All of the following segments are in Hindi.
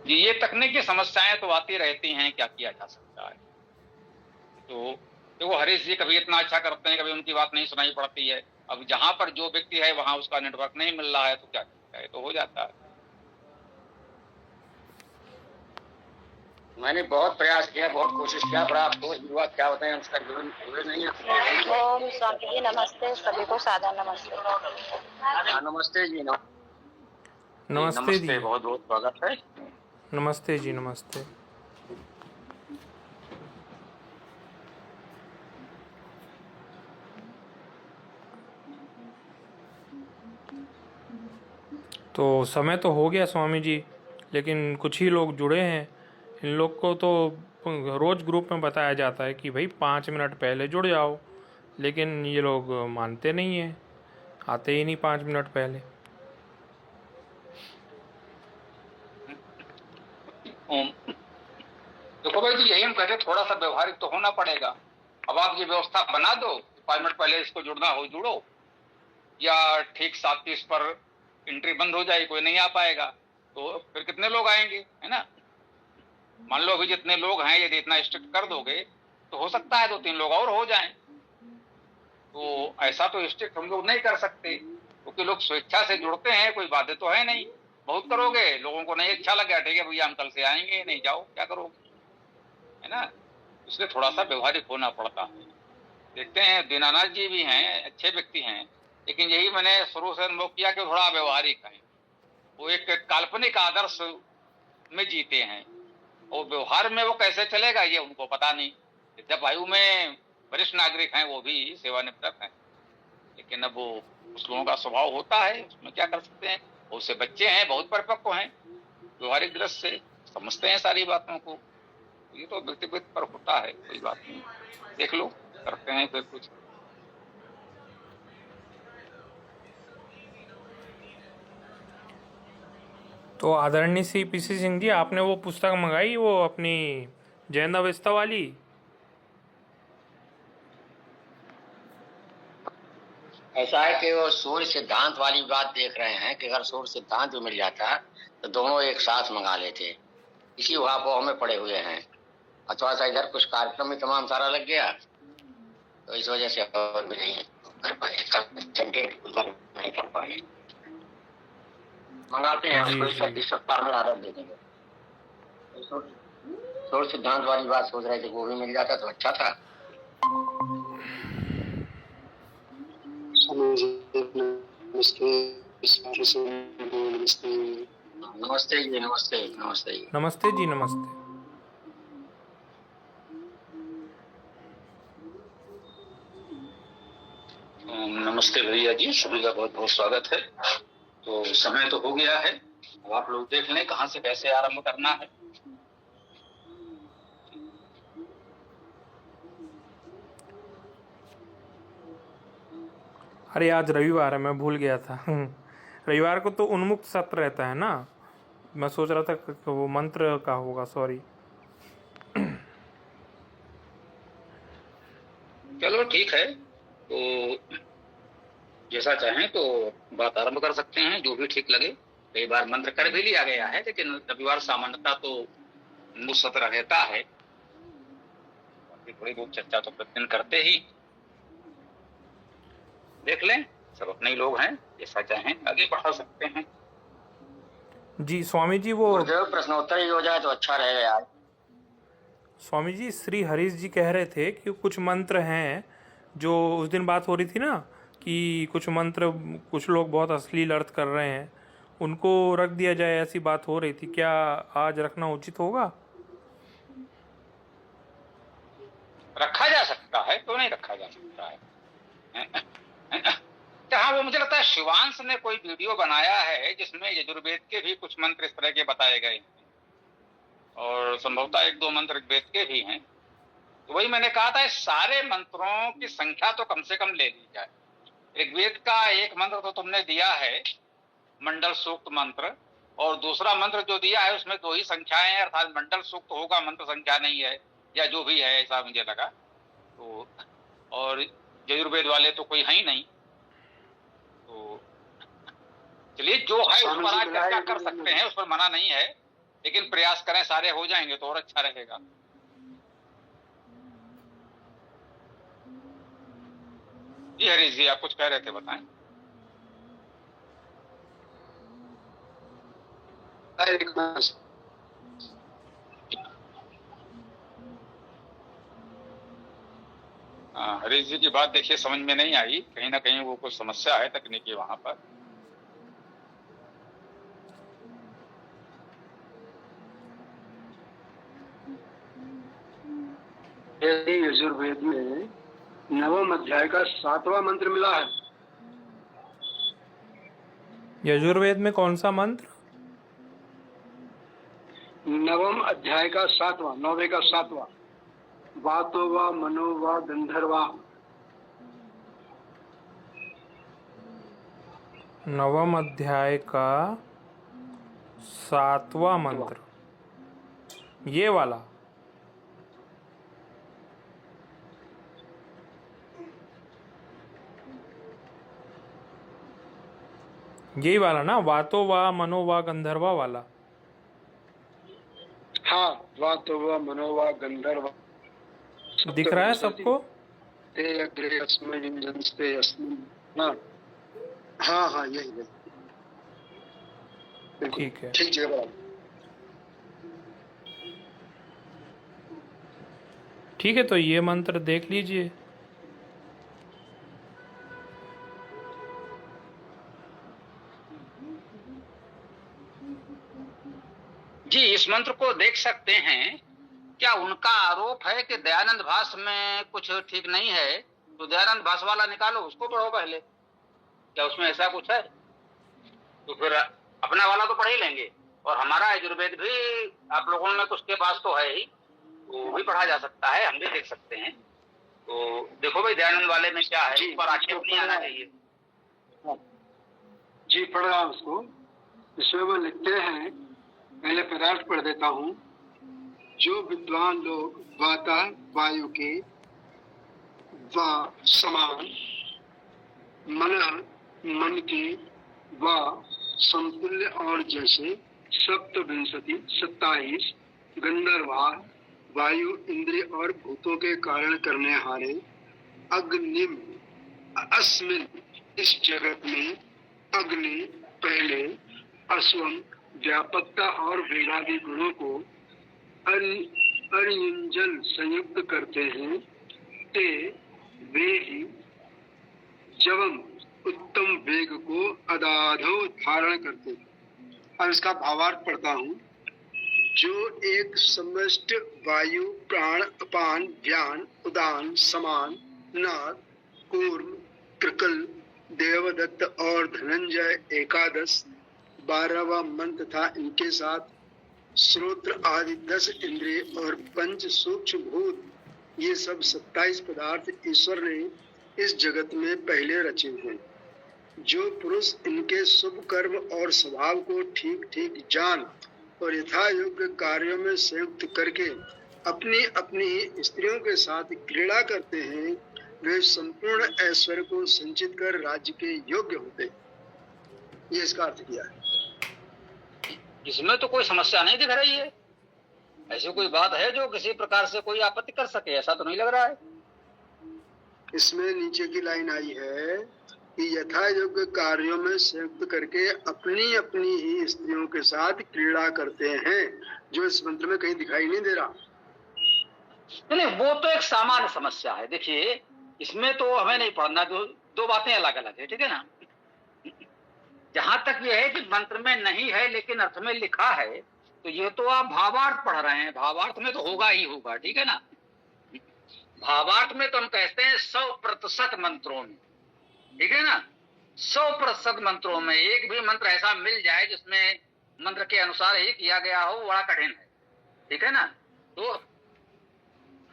ये तकनीकी समस्याएं तो आती रहती हैं, क्या किया जा सकता है। तो देखो हरीश जी कभी इतना अच्छा करते हैं, कभी उनकी बात नहीं सुनाई पड़ती है। अब जहां पर जो व्यक्ति है वहां उसका नेटवर्क नहीं मिल रहा है तो क्या करता है, तो हो जाता है। मैंने बहुत प्रयास किया, बहुत कोशिश किया, पर आपको युवा क्या बताएं, उसका जीवन पूरे नहीं है। ओम स्वामी जी नमस्ते, सभी को सादा नमस्ते। नमस्ते जी। नमस्ते जी। बहुत बहुत स्वागत है। नमस्ते जी। नमस्ते। तो समय तो हो गया स्वामी जी, लेकिन कुछ ही लोग जुड़े हैं। इन लोग को तो रोज़ ग्रुप में बताया जाता है कि भाई 5 मिनट पहले जुड़ जाओ, लेकिन ये लोग मानते नहीं हैं, आते ही नहीं 5 मिनट पहले। देखो भाई, तो यही हम कहते हैं, थोड़ा सा व्यवहारिक तो होना पड़ेगा। अब आप ये व्यवस्था बना दो, 5 मिनट पहले इसको जुड़ना हो जुड़ो, या ठीक 7:30 पर एंट्री बंद हो जाए, कोई नहीं आ पाएगा, तो फिर कितने लोग आएंगे, है ना। मान लो अभी जितने लोग हैं, यदि इतना स्ट्रिक्ट कर दोगे तो हो सकता है 2-3 लोग और हो जाएं। तो ऐसा तो स्ट्रिक्ट हम लोग नहीं कर सकते, क्योंकि लोग स्वेच्छा से जुड़ते हैं, कोई बाध्य तो है नहीं। बहुत करोगे, लोगों को नहीं अच्छा लग गया, ठीक है भैया हम कल से आएंगे, नहीं जाओ, क्या करोगे, है ना। इसलिए थोड़ा सा व्यवहारिक होना पड़ता है। देखते हैं, दीनानाथ जी भी हैं, अच्छे व्यक्ति हैं, लेकिन यही मैंने शुरू से अनुभव किया कि थोड़ा व्यवहारिक है। वो एक काल्पनिक आदर्श में जीते हैं, और व्यवहार में वो कैसे चलेगा ये उनको पता नहीं। जब आयु में वरिष्ठ नागरिक हैं, वो भी सेवानिवृत्त हैं, लेकिन अब वो उस लोगों का स्वभाव होता है, उसमें क्या कर सकते हैं। बहुत से बच्चे हैं, बहुत परिपक्व हैं, व्यवहारिक दृष्टि से समझते हैं सारी बातों को। ये तो व्यक्तिगत पर होता है, कोई बात नहीं, देख लो, करते हैं फिर कुछ। तो आदरणीय श्री पीसी सिंह जी, आपने वो पुस्तक मंगाई, वो अपनी जैन अवस्था वाली? ऐसा है कि वो सूर्य सिद्धांत वाली बात देख रहे हैं कि अगर सूर्य सिद्धांत भी मिल जाता तो दोनों एक साथ मंगा लेते। इसी उहापोह में पड़े हुए हैं, और थोड़ा सा इधर कुछ कार्यक्रम में तमाम सारा लग गया, तो इस वजह से और भी नहीं कर पाए, नहीं कर पाए। मंगाते हैं, उसको इस सप्ताह में आदत दे देंगे। सूर्य सिद्धांत वाली बात सोच रहे थे, वो भी मिल जाता तो अच्छा था। नमस्ते जी। नमस्ते नमस्ते। नमस्ते जी। नमस्ते। नमस्ते भैया जी, सभी का बहुत बहुत स्वागत है। तो समय तो हो गया है, अब आप लोग देख लें कहाँ से कैसे आरंभ करना है। अरे आज रविवार है, मैं भूल गया था। रविवार को तो उन्मुक्त सत्र रहता है ना, मैं सोच रहा था कि वो मंत्र का होगा, सॉरी। चलो ठीक है, तो जैसा चाहें तो बात आरंभ कर सकते हैं, जो भी ठीक लगे। कई बार मंत्र कर भी लिया गया है, लेकिन रविवार सामान्यता तो उन्मुक्त सत्र रहता है। थोड़ी बहुत चर्चा तो प्रतिदिन करते ही, देख लें, सब अपने ही लोग हैं, जैसा चाहें आगे बढ़ा सकते हैं। जी स्वामी जी, वो प्रश्नोत्तर ही हो जाए तो अच्छा रहेगा यार। स्वामी जी, श्री हरीश जी कह रहे थे कि कुछ मंत्र हैं, जो उस दिन बात हो रही थी ना, कि कुछ मंत्र कुछ लोग बहुत अश्लील अर्थ कर रहे हैं, उनको रख दिया जाए, ऐसी बात हो रही थी। क्या आज रखना उचित होगा? रखा जा सकता है, तो नहीं रखा जा सकता है। हाँ, वो मुझे लगता है शिवांश ने कोई वीडियो बनाया है जिसमें यजुर्वेद के भी कुछ मंत्र इस तरह के बताए गए हैं, और संभवतः 1-2 मंत्र ऋग्वेद के भी हैं। तो वही मैंने कहा था, सारे मंत्रों की संख्या तो कम से कम ले ली जाए। ऋग्वेद का एक मंत्र तो तुमने दिया है, मंडल सूक्त मंत्र, और दूसरा मंत्र जो दिया है उसमें 2 ही संख्याएं हैं, अर्थात मंडल सूक्त होगा, मंत्र संख्या नहीं है, या जो भी है, ऐसा मुझे लगा। तो और यजुर्वेद वाले तो कोई है ही नहीं, तो चलिए जो है उस पर आज चर्चा कर सकते हैं, उस पर मना नहीं है, लेकिन प्रयास करें, सारे हो जाएंगे तो और अच्छा रहेगा। जी हरीश जी, आप कुछ कह रहे थे, बताएं। हरीश जी की बात देखिए समझ में नहीं आई, कहीं ना कहीं वो कुछ समस्या है तकनीकी वहां पर। यजुर्वेद में नवम अध्याय का 7वां मंत्र मिला है। यजुर्वेद में कौन सा मंत्र? नवम अध्याय का 7वां, 9वें का 7वां, वातो वा मनो वा गंधर्वा। नवम अध्याय का 7वां मंत्र, ये वाला। यही वाला ना, वातो वा मनो वा गंधर्वा वाला। हाँ, वातो वा मनो वा गंधर्वा। दिख रहा है सबको? ते अग्रे अस्मै युञ्जन्ते अस्मिन्। हाँ हाँ, यही है। ठीक है, ठीक जगह। ठीक है, तो ये मंत्र देख लीजिए। जी, इस मंत्र को देख सकते हैं। क्या उनका आरोप है कि दयानंद भास में कुछ ठीक नहीं है, तो दयानंद भास वाला निकालो, उसको पढ़ो पहले। क्या उसमें ऐसा कुछ है? तो फिर अपना वाला तो पढ़ ही लेंगे, और हमारा यजुर्वेद भी आप लोगों में तो उसके पास तो है ही, वो भी पढ़ा जा सकता है, हम भी देख सकते हैं। तो देखो भाई, दयानंद वाले में क्या है, इस पर आक्षेप नहीं आना चाहिए। जी, पढ़ रहा हूँ उसको। इसमें वो लिखते हैं, पहले पदार्थ पढ़ देता हूँ। जो विद्वान लोग वाता वायु के व समान, मन के व समतुल्य और जैसे 27 गंधर्वा वायु इंद्रिय और भूतों के कारण करने हारे अग्निम अस्मिन इस जगत में अग्नि पहले अश्वम व्यापकता और वेगादि गुणों को अरियुंजन संयुक्त करते हैं, ते वे ही जवम उत्तम वेग को अदाधो धारण करते हैं। अब इसका भावार्थ पढ़ता हूँ। जो एक समष्ट वायु प्राण अपान व्यान उदान समान नाद कूर्म कृकल देवदत्त और धनंजय 12वां मंत्र था, इनके साथ श्रोत्र आदि 10 इंद्रिय और 5 सूक्ष्म भूत, ये सब 27 पदार्थ ईश्वर ने इस जगत में पहले रचे हैं। जो पुरुष इनके शुभ कर्म और स्वभाव को ठीक ठीक जान और यथा योग्य कार्यों में संयुक्त करके अपनी अपनी स्त्रियों के साथ क्रीड़ा करते हैं, वे संपूर्ण ऐश्वर्य को संचित कर राज्य के योग्य होते। ये इसका अर्थ किया है। इसमें तो कोई समस्या नहीं दिख रही है। ऐसी कोई बात है जो किसी प्रकार से कोई आपत्ति कर सके, ऐसा तो नहीं लग रहा है। इसमें नीचे की लाइन आई है कि यथा योग्य कार्यों में संयुक्त करके अपनी अपनी ही स्त्रियों के साथ क्रीड़ा करते हैं, जो इस मंत्र में कहीं दिखाई नहीं दे रहा। नहीं, वो तो एक सामान्य समस्या है। देखिए, इसमें तो हमें नहीं पढ़ना, दो बातें अलग अलग है, ठीक है ना। जहां तक यह है कि मंत्र में नहीं है लेकिन अर्थ में लिखा है, तो ये तो आप भावार्थ पढ़ रहे हैं, भावार्थ में तो होगा ही होगा, ठीक है ना। भावार्थ में तो हम कहते हैं 100% मंत्रों में, ठीक है ना। 100% मंत्रों में एक भी मंत्र ऐसा मिल जाए जिसमें मंत्र के अनुसार ही किया गया हो, बड़ा कठिन है, ठीक है ना। तो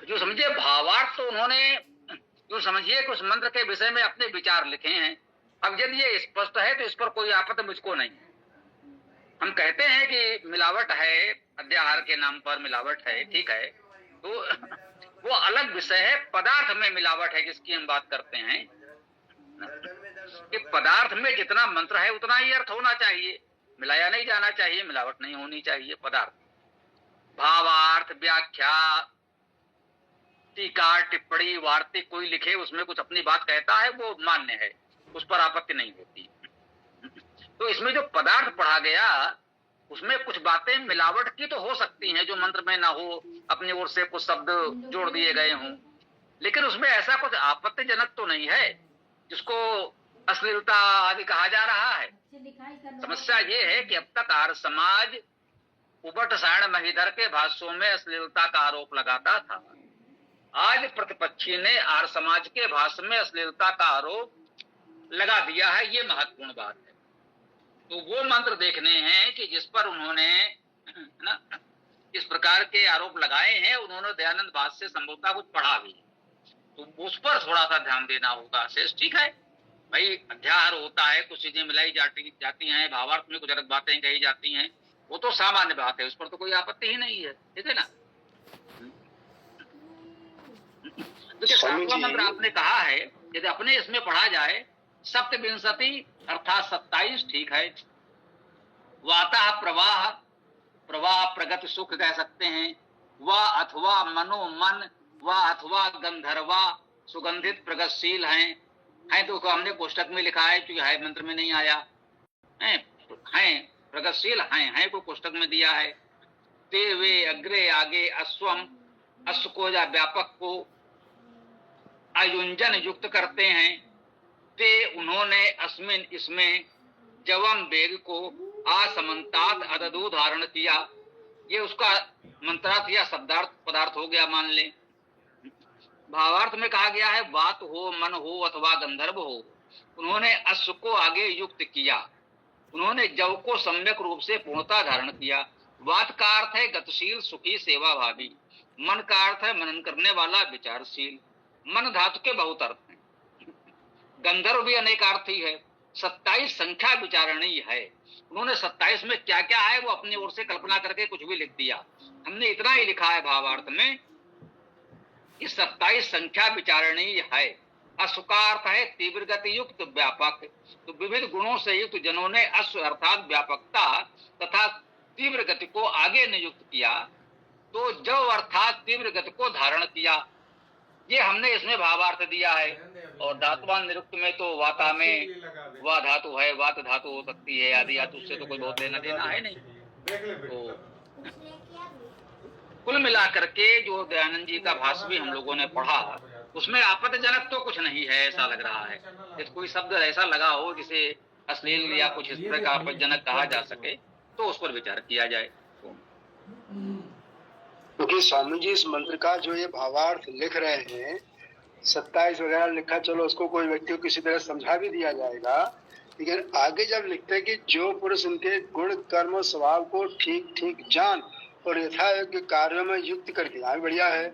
जो समझिए भावार्थ, तो उन्होंने जो समझिए कि उस मंत्र के विषय में अपने विचार लिखे हैं। अब यदि ये स्पष्ट है तो इस पर कोई आपत्ति मुझको नहीं है। हम कहते हैं कि मिलावट है, अध्याहार के नाम पर मिलावट है, ठीक है, तो वो अलग विषय है। पदार्थ में मिलावट है जिसकी हम बात करते हैं कि पदार्थ में जितना मंत्र है उतना ही अर्थ होना चाहिए, मिलाया नहीं जाना चाहिए, मिलावट नहीं होनी चाहिए पदार्थ। भावार्थ, व्याख्या, टीका, टिप्पणी, वार्तिक कोई लिखे, उसमें कुछ अपनी बात कहता है, वो मान्य है, उस पर आपत्ति नहीं होती। तो इसमें जो पदार्थ पढ़ा गया उसमें कुछ बातें मिलावट की तो हो सकती हैं, जो मंत्र में ना हो, अपनी ओर से कुछ शब्द जोड़ दिए गए हों, लेकिन उसमें ऐसा कुछ आपत्तिजनक तो नहीं है जिसको अश्लीलता आदि कहा जा रहा है। समस्या ये है कि अब तक आर्य समाज उबट सायण महीधर के भाष्यों में अश्लीलता का आरोप लगाता था। आज प्रतिपक्षी ने आर्य समाज के भाष्य में अश्लीलता का आरोप लगा दिया है, ये महत्वपूर्ण बात है। तो वो मंत्र देखने हैं कि जिस पर उन्होंने ना इस प्रकार के आरोप लगाए हैं, उन्होंने दयानंद भाष्य से संभवतः कुछ पढ़ा भी, तो उस पर थोड़ा सा ध्यान देना होगा। शेष ठीक है भाई, अध्याहार होता है, कुछ चीजें मिलाई जाती हैं, भावार्थ में कुछ अलग बातें कही जाती हैं, वो तो सामान्य बात है, उस पर तो कोई आपत्ति ही नहीं है, ठीक है ना। तो जो सातवां मंत्र आपने कहा है, यदि अपने इसमें पढ़ा जाए, सप्तविंशति अर्थात 27, ठीक है। वाता प्रवाह, प्रवाह प्रगति सुख कह सकते हैं, वा अथवा मनो मन, वा अथवा गंधर्वा सुगंधित प्रगतिशील हैं। तो हमने कोष्टक में लिखा है, क्योंकि है मंत्र में नहीं आया है, प्रगतिशील हैं को कोष्टक में दिया है। ते वे अग्रे आगे अश्वम, अश्व को या व्यापक को आयुंजन युक्त करते हैं। ते उन्होंने अस्मिन इसमें जवम वेग को असमंतात अददु धारण किया, ये उसका मंत्रार्थ या शब्दार्थ पदार्थ हो गया, मान ले। भावार्थ में कहा गया है वात हो, मन हो अथवा गंधर्व हो, उन्होंने अश्व को आगे युक्त किया, उन्होंने जव को सम्यक रूप से पूर्णता धारण किया। वात का अर्थ है गतिशील, सुखी, सेवा भावी। मन का अर्थ है मनन करने वाला, विचारशील। मन धातु के बहुत अर्थ हैं, गंधर्व भी अनेकार्थी है। 27 संख्या विचारणीय है। उन्होंने 27 में क्या क्या है वो अपनी ओर से कल्पना करके कुछ भी लिख दिया, हमने इतना ही लिखा है भावार्थ में, इस 27 संख्या विचारणीय है। अश्वकार्थ है तीव्र गति युक्त व्यापक, तो विविध गुणों से युक्त जनों ने अश्व अर्थात व्यापकता तथा तीव्र गति को आगे नियुक्त किया, तो जव अर्थात तीव्र गति को धारण किया, ये हमने इसमें भावार्थ दिया है। और धातुवान निरुक्त में तो वाता में वा धातु है, वात धातु हो सकती है आदि, या तो उससे तो कोई बहुत लेना देना है नहीं। तो कुल मिलाकर के जो दयानंद जी का भाष्य भी हम लोगों ने पढ़ा, उसमें आपत्तिजनक तो कुछ नहीं है, ऐसा लग रहा है। यदि कोई शब्द ऐसा लगा हो जिसे अश्लील या कुछ इस तरह का आपत्तिजनक कहा जा सके, तो उस पर विचार किया जाए। क्योंकि स्वामी जी इस मंत्र का जो ये भावार्थ लिख रहे हैं, 27 वगैरह लिखा, चलो उसको कोई व्यक्ति को किसी तरह समझा भी दिया जाएगा, लेकिन आगे जब लिखते हैं कि जो पुरुष उनके गुण कर्म स्वभाव को ठीक ठीक जान और यथा योग्य कार्यों में युक्त करके, बढ़िया है,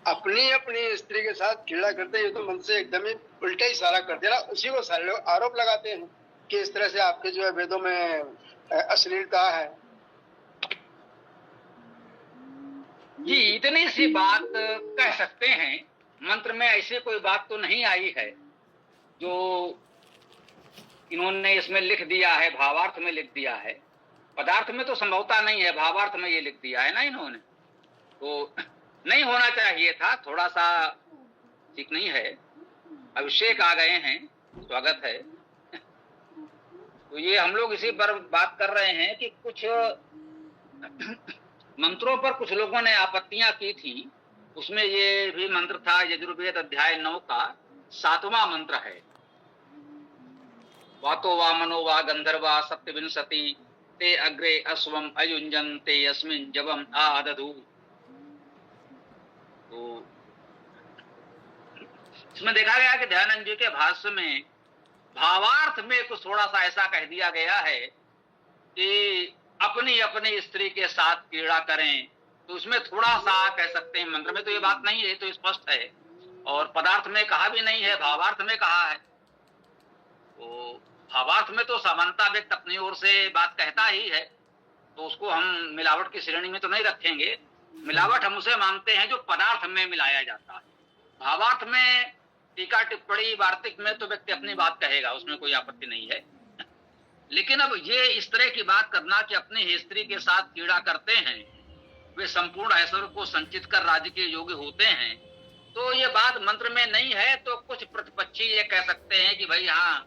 अपनी अपनी स्त्री के साथ क्रीड़ा करते हैं, ये तो मन से एकदम ही उल्टा इशारा कर देना, उसी को सारे लोग आरोप लगाते हैं कि इस तरह से आपके जो है वेदों में अश्लीलता है। जी इतनी सी बात कह सकते हैं, मंत्र में ऐसी कोई बात तो नहीं आई है जो इन्होंने इसमें लिख दिया है, भावार्थ में लिख दिया है। पदार्थ में तो संभवता नहीं है, भावार्थ में ये लिख दिया है ना इन्होंने, तो नहीं होना चाहिए था, थोड़ा सा ठीक नहीं है। अभिषेक आ गए हैं, स्वागत है। तो ये हम लोग इसी पर बात कर रहे हैं कि कुछ मंत्रों पर कुछ लोगों ने आपत्तियां की थी, उसमें ये भी मंत्र था यजुर्वेद अध्याय 9 का 7वां मंत्र है। वातो वा मनो वा गंधर्वा सप्तविंशति ते अग्रे अश्वम अयुंजन ते यस्मिन् जवम आदधु। तो इसमें देखा गया कि दयानंद जी के भाष्य में भावार्थ में कुछ थोड़ा सा ऐसा कह दिया गया है कि अपनी अपनी स्त्री के साथ क्रीड़ा करें, तो उसमें थोड़ा सा कह सकते हैं, मंत्र में तो ये बात नहीं है, तो स्पष्ट है, और पदार्थ में कहा भी नहीं है, भावार्थ में कहा है। तो भावार्थ में तो समानता व्यक्त अपनी ओर से बात कहता ही है, तो उसको हम मिलावट की श्रेणी में तो नहीं रखेंगे। मिलावट हम उसे मानते हैं जो पदार्थ में मिलाया जाता है। भावार्थ में टीका टिप्पणी वार्तिक में तो व्यक्ति अपनी बात कहेगा, उसमें कोई आपत्ति नहीं है। लेकिन अब ये इस तरह की बात करना कि अपनी स्त्री के साथ क्रीड़ा करते हैं, वे संपूर्ण ऐश्वर्य को संचित कर राज्य के योग्य होते हैं, तो ये बात मंत्र में नहीं है। तो कुछ प्रतिपक्षी ये कह सकते हैं कि भाई हाँ,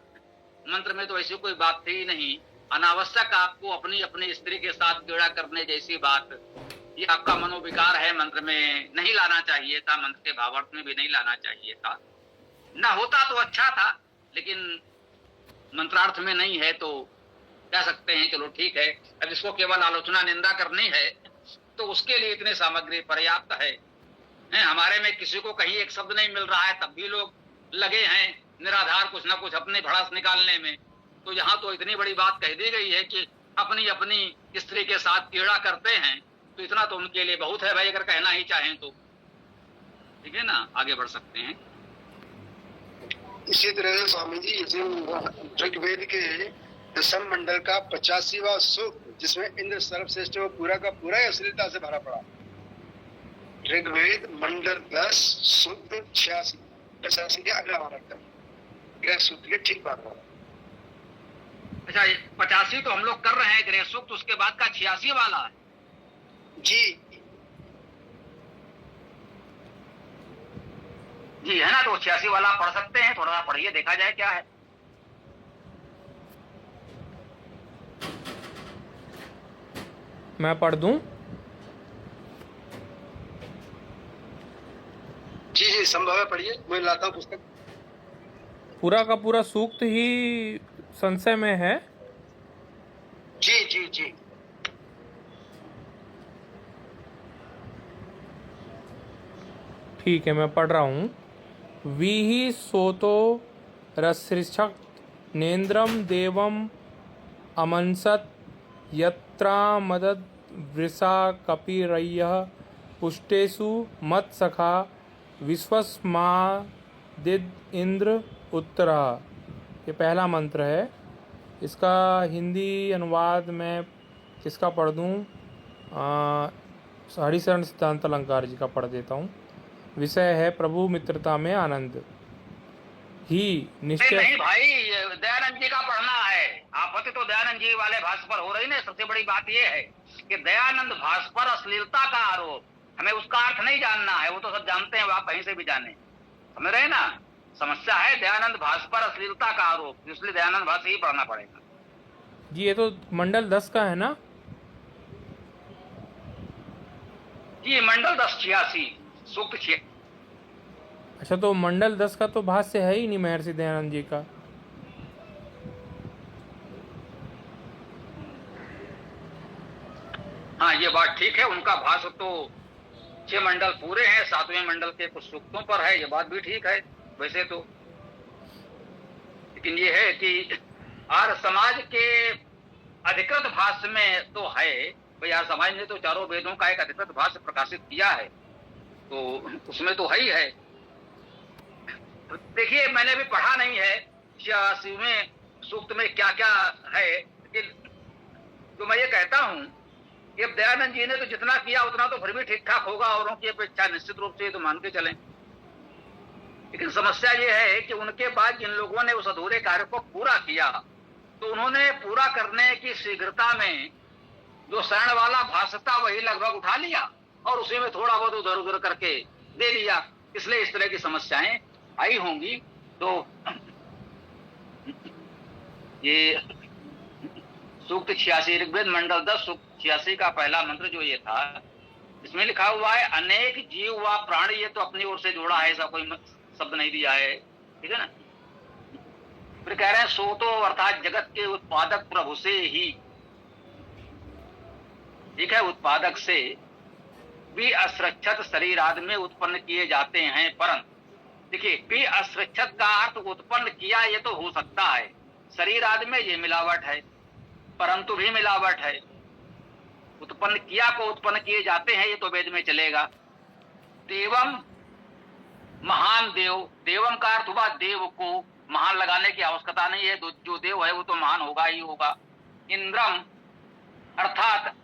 मंत्र में तो ऐसी कोई बात थी नहीं, अनावश्यक आपको अपनी अपनी स्त्री के साथ क्रीड़ा करने जैसी बात, ये आपका मनोविकार है, मंत्र में नहीं लाना चाहिए था, मंत्र के भावार्थ में भी नहीं लाना चाहिए था। ना होता तो अच्छा था, लेकिन मंत्रार्थ में नहीं है तो कह सकते हैं चलो ठीक है। अब इसको केवल आलोचना निंदा करनी है तो उसके लिए इतनी सामग्री पर्याप्त है। हमारे में किसी को कहीं एक शब्द नहीं मिल रहा है, तब भी लोग लगे हैं निराधार कुछ ना कुछ अपने भड़ास निकालने में। तो यहाँ तो इतनी बड़ी बात कह दी गई है कि अपनी अपनी स्त्री के साथ क्रीड़ा करते हैं, तो इतना तो उनके लिए बहुत है भाई, अगर कहना ही चाहें तो। ठीक है ना, आगे बढ़ सकते हैं। इसी तरह से स्वामी जी ऋग्वेद के दशम मंडल का 85वां सूक्त, जिसमें इंद्र सर्वश्रेष्ठ वो पूरा का पूरा अश्लीलता से भरा पड़ा। ऋग्वेद मंडल 10 सूक्त 86 के अगला वाला गृह सूक्त के ठीक बाद वाला। अच्छा, 85 तो हम लोग कर रहे हैं गृह सूक्त, उसके बाद का 86 वाला है जी जी, है ना। तो 86 वाला पढ़ सकते हैं, थोड़ा सा पढ़िए, देखा जाए क्या है। मैं पढ़ दूं? जी जी संभव है, पढ़िए, मैं लाता हूँ पुस्तक। पूरा का पूरा सूक्त ही संशय में है। जी जी जी ठीक है, मैं पढ़ रहा हूँ। वीहि सोतो रसृक्षक नेन्द्रम देवम अमंसत यत्रामदद वृषा कपिरय्यः पुष्टेषु मत्सखा विश्वस्मादिद इंद्र उत्तरा। ये पहला मंत्र है। इसका हिंदी अनुवाद मैं किसका पढ़ दूँ? हरिशरण सिद्धांत अलंकार जी का पढ़ देता हूँ। विषय है प्रभु मित्रता में आनंद ही निश्चय। नहीं भाई, दयानंद जी का पढ़ना है। आपत्ति तो दयानंद जी वाले भाष्य पर हो रही ना। सबसे बड़ी बात यह है कि दयानंद भाष्य पर अश्लीलता का आरोप, हमें उसका अर्थ नहीं जानना है, वो तो सब जानते हैं, वो आप कहीं से भी जाने, समझ रहे ना। समस्या है दयानंद भाष्य पर अश्लीलता का आरोप, इसलिए दयानंद भाष्य ही पढ़ना पड़ेगा जी। ये तो मंडल 10 का है ना जी, मंडल 10 86 सूक्त 6। अच्छा, तो मंडल 10 का तो भाष्य है ही नहीं महर्षि दयानंद जी का। हाँ, ये बात ठीक है, उनका भाष्य तो 6 मंडल पूरे हैं, 7वें मंडल के कुछ सूक्तों पर है, ये बात भी ठीक है वैसे तो। लेकिन ये है कि आर्य समाज के अधिकृत भाष्य में तो है भाई, आर्य समाज ने तो चारों वेदों का एक अधिकृत भाष्य प्रकाशित किया है, तो उसमें तो है ही है। देखिए, मैंने भी पढ़ा नहीं है 86वें सूक्त में क्या क्या है, लेकिन तो मैं ये कहता हूं कि अब दयानंद जी ने तो जितना किया उतना तो फिर भी ठीक ठाक होगा, औरों की अपेक्षा निश्चित रूप से तो मान के चलें। लेकिन समस्या ये है कि उनके बाद जिन लोगों ने उस अधूरे कार्य को पूरा किया, तो उन्होंने पूरा करने की शीघ्रता में जो शरण वाला भाष्य था वही लगभग उठा लिया और उसी में थोड़ा बहुत उधर उधर करके दे दिया, इसलिए इस तरह की समस्याएं आई होंगी। तो ये सूक्त 86 ऋग्वेद मंडल 10 सूक्त 86 का पहला मंत्र जो ये था, इसमें लिखा हुआ है अनेक जीव व प्राणी, ये तो अपनी ओर से जोड़ा है, ऐसा कोई शब्द नहीं दिया है, ठीक है ना। फिर कह रहे हैं सो तो अर्थात जगत के उत्पादक प्रभु से ही, ठीक है, उत्पादक से भी असृक्षत शरीर आदि में उत्पन्न किए जाते हैं। परंतु देखिए, भी असृक्षत का अर्थ उत्पन्न किया ये तो हो सकता है, शरीर आदि में ये मिलावट है, परंतु भी मिलावट है। उत्पन्न किया को उत्पन्न किए जाते हैं, ये तो वेद में चलेगा। देवम महान देव, देवम का अर्थ हुआ देव को, महान लगाने की आवश्यकता नहीं है, जो देव है वो तो महान होगा ही होगा। इंद्रम अर्थात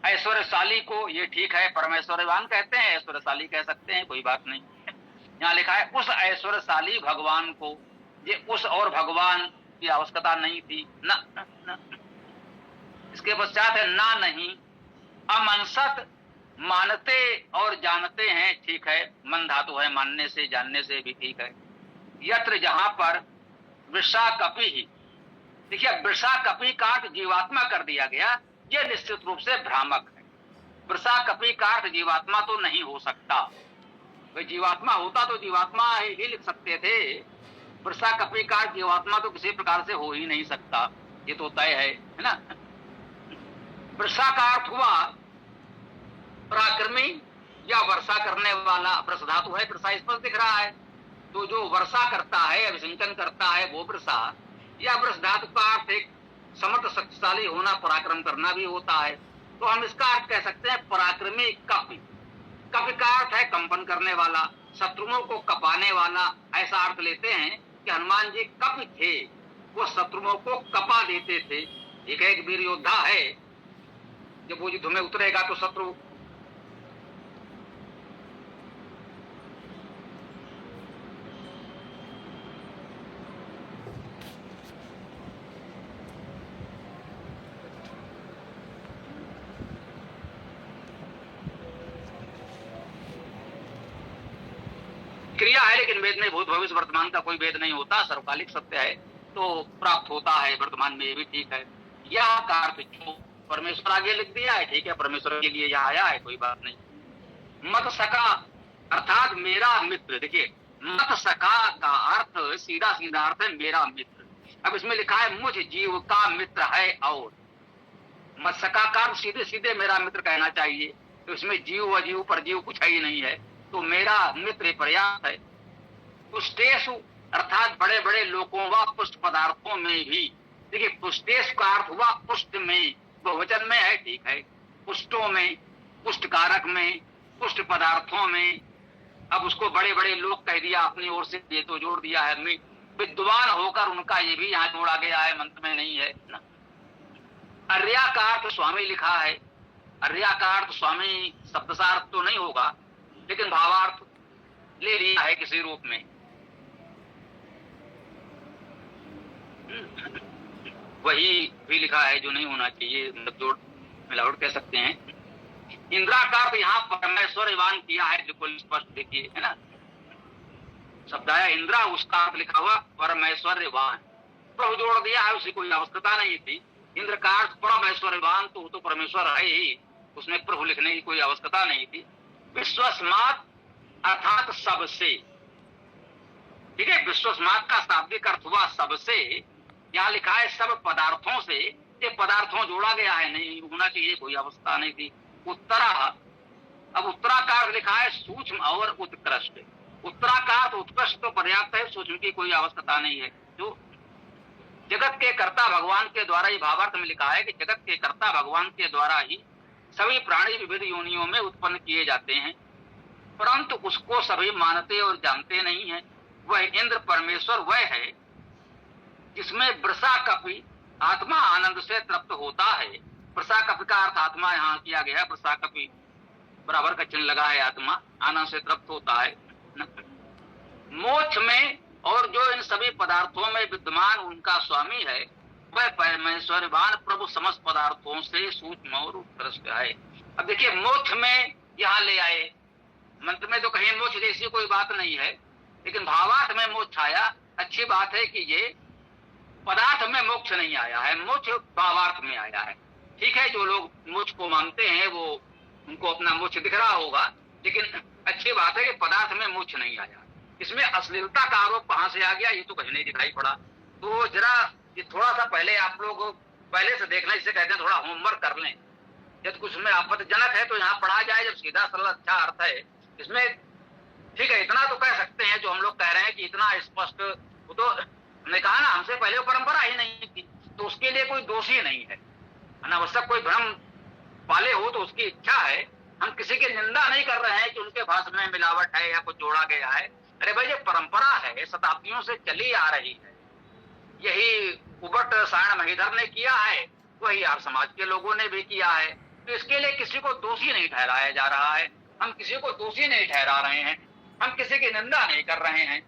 ऐश्वर्यशाली को, ये ठीक है, परमेश्वरवान कहते हैं, ऐश्वर्यशाली कह सकते हैं, कोई बात नहीं। यहाँ लिखा है उस ऐश्वर्यशाली भगवान को, ये उस और भगवान की आवश्यकता नहीं थी न, न। इसके पश्चात है ना नहीं, अमंसत मानते और जानते हैं, ठीक है, मन धातु है, मानने से जानने से भी ठीक है। यत्र जहां पर वृषा कपि ही, देखिए वृषा कपि का अर्थ जीवात्मा कर दिया गया, यह निश्चित रूप से भ्रामक है। वृषा कपि का अर्थ जीवात्मा तो नहीं हो सकता, भाई जीवात्मा होता तो जीवात्मा ही लिख सकते थे। वृषा कपि का अर्थ जीवात्मा तो किसी प्रकार से हो ही नहीं सकता, ये तो तय है ना। वृषा का अर्थ हुआ पराक्रमी या वर्षा करने वाला, वृष धातु है, वृषा स्पष्ट दिख रहा है, तो जो वर्षा करता है, अभिसिंचन करता है वो वृषा, या वृष धातु का अर्थ एक समर्थ शक्तिशाली होना, पराक्रम करना भी होता है। तो हम इसका अर्थ कह सकते हैं पराक्रमी कपि। कपि का अर्थ है कंपन करने वाला, शत्रुओं को कपाने वाला, ऐसा अर्थ लेते हैं कि हनुमान जी कपि थे, वो शत्रुओं को कपा देते थे। एक वीर योद्धा है, जब वो युद्ध में उतरेगा तो शत्रु क्रिया है, लेकिन वेद में भूत भविष्य वर्तमान का कोई वेद नहीं होता, सर्वकालिक सत्य है, तो प्राप्त होता है वर्तमान में, ये भी ठीक है। यह का अर्थ जो परमेश्वर आगे लिख दिया है, ठीक है, परमेश्वर के लिए यहाँ आया है, कोई बात नहीं। मत सका अर्थात मेरा मित्र, देखिए मत सका का अर्थ सीधा सीधा अर्थ है मेरा मित्र। अब इसमें लिखा है मुझ जीव का मित्र है, और मत सका का सीधे सीधे मेरा मित्र कहना चाहिए, तो इसमें जीव अजीव पर जीव कुछ है ही नहीं है, तो मेरा मित्र पर्याप्त है। पुष्टेशु अर्थात बड़े बड़े लोकों व पुष्ट पदार्थों में भी, देखिए पुष्टेश का अर्थ हुआ पुष्ट में, बहुवचन में है, ठीक है, पुष्टों में, पुष्ट कारक में, पुष्ट पदार्थों में। अब उसको बड़े बड़े लोग कह दिया अपनी ओर से, ये तो जोड़ दिया है विद्वान होकर उनका, ये भी यहाँ जोड़ा गया है, मंत्र में नहीं है ना। अर्या का अर्थ स्वामी लिखा है, अर्या का अर्थ स्वामी शब्दसार्थ तो नहीं होगा, लेकिन भावार्थ ले लिया है किसी रूप में। वही भी लिखा है जो नहीं होना चाहिए, मतलब जोड़ मिलावट कह सकते हैं। इंद्रा का अर्थ यहाँ परमेश्वरवान किया है, बिल्कुल स्पष्ट देखिए, है ना, शब्द आया इंद्रा, उसका अर्थ लिखा हुआ परमेश्वरवान, प्रभु जोड़ दिया है, उसी कोई आवश्यकता नहीं थी। इंद्र का अर्थ परमेश्वरवान, तो परमेश्वर है ही, उसमें प्रभु लिखने की कोई आवश्यकता नहीं थी। विश्वस्मात अर्थात सबसे, ठीक है, विश्वस्मात का शाब्दिक अर्थ हुआ सबसे, यहाँ लिखा है सब पदार्थों से, ये पदार्थों जोड़ा गया है, नहीं होना चाहिए, कोई अवस्था नहीं थी। उत्तरा, अब उत्तरा का अर्थ लिखा है सूक्ष्म और उत्कृष्ट। उत्तरा का अर्थ उत्कृष्ट तो पर्याप्त है, सूक्ष्म की कोई आवश्यकता नहीं है। जो जगत के कर्ता भगवान के द्वारा ही, भावार्थ में लिखा है कि जगत के कर्ता भगवान के द्वारा ही सभी प्राणी विविध योनियों में उत्पन्न किए जाते हैं, परंतु उसको सभी मानते और जानते नहीं है। वह इंद्र परमेश्वर वह है जिसमें वृषा कपि आत्मा आनंद से तृप्त होता है। वृषा कपि का अर्थ आत्मा यहाँ किया गया, वृषा कपि बराबर का चिन्ह लगा है, आत्मा आनंद से तृप्त होता है। मोक्ष में और जो इन सभी पदार्थों में विद्यमान उनका स्वामी है, वह परमेश्वरवान प्रभु समस्त पदार्थों से सूक्ष्म और उत्कृष्ट है। अब देखिए मोक्ष में यहाँ ले आए, मंत्र में तो कहीं मोक्ष जैसी कोई बात नहीं है, लेकिन भावार्थ में मोक्ष आया। अच्छी बात है कि ये पदार्थ में मोक्ष नहीं आया है, मोक्ष भावार्थ में आया है। ठीक है, जो लोग मोक्ष को मानते हैं वो उनको अपना मोक्ष दिख रहा होगा, लेकिन अच्छी बात है कि पदार्थ में मोक्ष नहीं आया। इसमें अश्लीलता का आरोप कहाँ से आ गया, ये तो कहीं नहीं दिखाई पड़ा। तो जरा ये थोड़ा सा पहले आप लोग पहले से देखना, इससे कहते हैं थोड़ा होमवर्क कर लें। यदि कुछ में आपत्तिजनक है तो यहाँ पढ़ा जाए, जब सीधा सरल अच्छा अर्थ है इसमें। ठीक है, इतना तो कह सकते हैं जो हम लोग कह रहे हैं कि इतना स्पष्ट, वो तो हमने कहा ना हमसे पहले वो परंपरा ही नहीं थी, तो उसके लिए कोई दोषी नहीं है। अनावश्यक कोई भ्रम पाले हो तो उसकी इच्छा है, हम किसी की निंदा नहीं कर रहे हैं कि उनके भाषण में मिलावट है या कुछ जोड़ा गया है। अरे भाई ये परंपरा है, शताब्दियों से चली आ रही है, यही उबट सायण महीधर ने किया है, वही आर्य समाज के लोगों ने भी किया है। तो इसके लिए किसी को दोषी नहीं ठहराया जा रहा है, हम किसी को दोषी नहीं ठहरा रहे हैं, हम किसी की निंदा नहीं कर रहे हैं।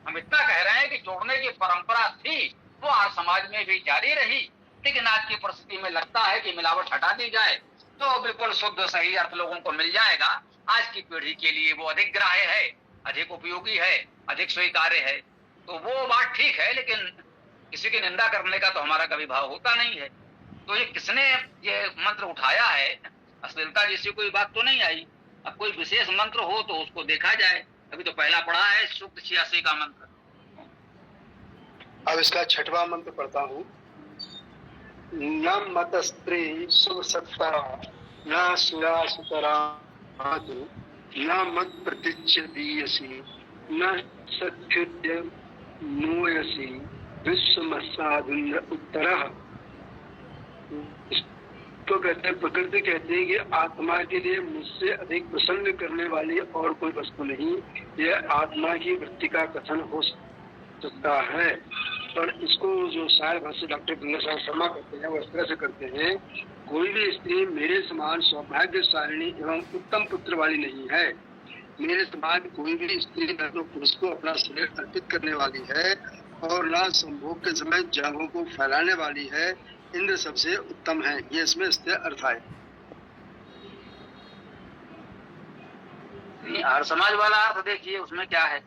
हम इतना कह रहे हैं कि जोड़ने की परंपरा थी वो आर्य समाज में भी जारी रही, लेकिन आज की परिस्थिति में लगता है कि मिलावट हटा दी जाए तो बिल्कुल शुद्ध सही अर्थ लोगों को मिल जाएगा। आज की पीढ़ी के लिए वो अधिक ग्राह्य है, अधिक उपयोगी है, अधिक स्वीकार्य है। तो वो बात ठीक है, लेकिन किसी की निंदा करने का तो हमारा कभी भाव होता नहीं है। तो ये किसने ये मंत्र उठाया है, अश्लीलता जैसी कोई बात तो नहीं आई। अब कोई विशेष मंत्र हो तो उसको देखा जाए। अभी तो पहला पढ़ा है सूक्त 86 का मंत्र। अब इसका छठवां मंत्र पढ़ता हूँ। न मत स्त्री शुभ सत्ता न सुरा सुतरा न मत प्रतीच्य दीयसी न सत्युद्य मोयसी विश्वमसाधुन्य उत्तरः। तो कहते हैं, प्रकृति कहती है कि आत्मा के लिए मुझसे अधिक प्रसन्न करने वाली और कोई वस्तु नहीं। यह आत्मा की वृत्ति का कथन हो सकता है, पर इसको जो शायर भाष्य डॉक्टर गंगा साहब शर्मा करते हैं वो इस तरह से करते हैं, कोई भी स्त्री मेरे समान सौभाग्यशालिनी एवं उत्तम पुत्र वाली नहीं है। मेरे समान कोई भी स्त्री न तो पुरुष को अपना शरीर अर्पित करने वाली है और न संभोग के समय जांघों को फैलाने वाली है। इंद्र सबसे उत्तम है। ये इसमें इससे अर्थ है। हर समाज वाला अर्थ देखिए, उसमें क्या है।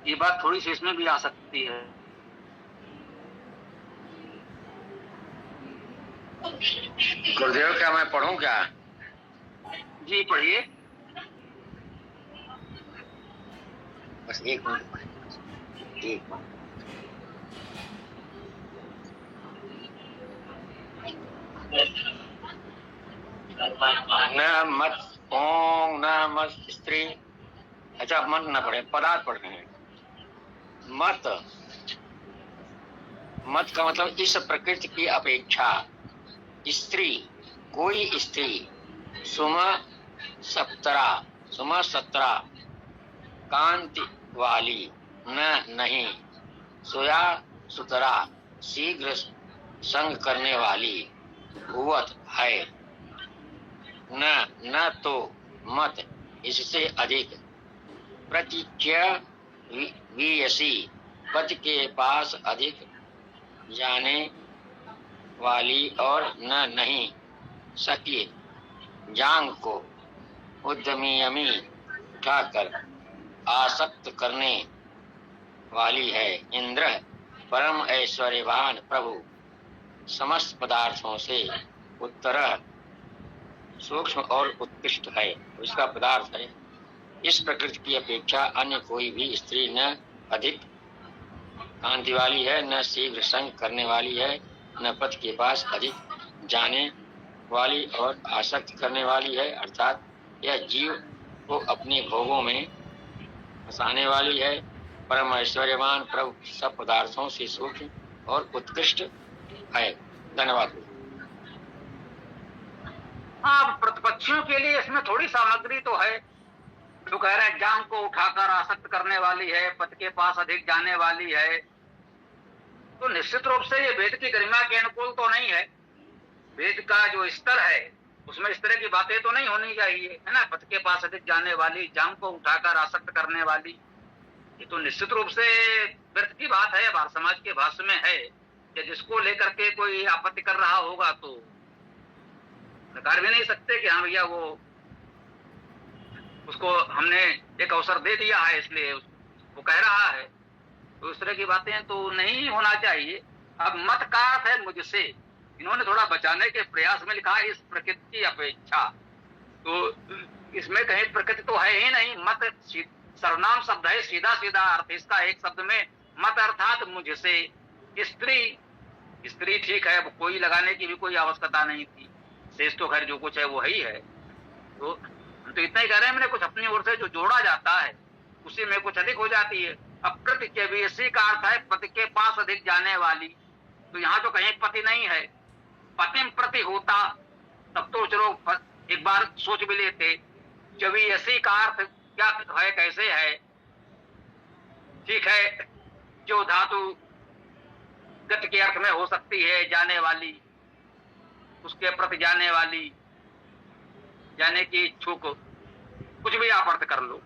ये बात थोड़ी सी इसमें भी आ सकती है। गुरुदेव, क्या मैं पढ़ूं क्या? जी पढ़िए। बस एक मिनट, एक मिनट। न मत ओम न मत स्त्री। अच्छा, मंत्र न पढ़े, पदार्थ पढ़ रहे हैं। मत, मत का मतलब इस प्रकृति की अपेक्षा। स्त्री, कोई स्त्री। सुम सप्तरा, सुम सत्रा, कांति वाली, न नहीं। सोया सुतरा, शीघ्र संग करने वाली, भुवत है। न तो मत, इससे अधिक। प्रतीच्य वीयसी, पति के पास अधिक जाने वाली, और न नहीं। सकी, जांग को उद्यमी उठाकर आसक्त करने वाली है। इंद्र परम ऐश्वर्यवान प्रभु, समस्त पदार्थों से उत्तर सूक्ष्म और उत्कृष्ट है। उसका पदार्थ है। इस प्रकृति की अपेक्षा अन्य कोई भी स्त्री न अधिक कांति वाली है, न शीघ्र संग करने वाली है, न पति के पास अधिक जाने वाली और आसक्त करने वाली है। अर्थात यह जीव को अपने भोगों में फंसाने वाली है। परम ऐश्वर्यवान प्रभु सब पदार्थों से सूक्ष्म और उत्कृष्ट है। धन्यवाद। हाँ, प्रतिपक्षियों के लिए इसमें थोड़ी सामग्री तो है। जो कह रहे हैं जांग को उठाकर आसक्त करने वाली है, पति के पास अधिक जाने वाली है, तो निश्चित रूप से ये वेद की गरिमा के अनुकूल तो नहीं है। वेद का जो स्तर है उसमें इस तरह की बातें तो नहीं होनी चाहिए, है ना। पति के पास अधिक जाने वाली, जांग को उठाकर आसक्त करने वाली, ये तो निश्चित रूप से व्यर्थ की बात है। भारत समाज के भाष्य में है कि जिसको लेकर के कोई आपत्ति कर रहा होगा तो नकार भी नहीं सकते कि हाँ भैया वो उसको हमने एक अवसर दे दिया है इसलिए वो कह रहा है। तो इस तरह की बातें तो नहीं होना चाहिए। अब मत का अर्थ है मुझसे, इन्होंने थोड़ा बचाने के प्रयास में लिखा है इस प्रकृति की अपेक्षा। तो इसमें कहीं प्रकृति तो है ही नहीं। मत सर्वनाम शब्द है, सीधा सीधा अर्थ इसका एक शब्द में मत अर्थात मुझसे। स्त्री, स्त्री ठीक है, कोई लगाने की भी कोई आवश्यकता नहीं थी। शेष तो खैर जो कुछ है वो ही है। तो इतना ही कह रहे हैं, मैंने कुछ अपनी ओर से जो जोड़ा जाता है उसी में कुछ अधिक हो जाती है। अब प्रति के भी इसी का अर्थ है पति के पास अधिक जाने वाली। तो यहाँ तो कहीं पति नहीं है। पति प्रति होता तब तो चलो एक बार सोच भी लेते। जब इसी का अर्थ क्या है, कैसे है। ठीक है, जो धातु गति के अर्थ में हो सकती है, जाने वाली, उसके प्रति जाने वाली, जाने की इच्छुक, कुछ भी आप अर्थ कर लो,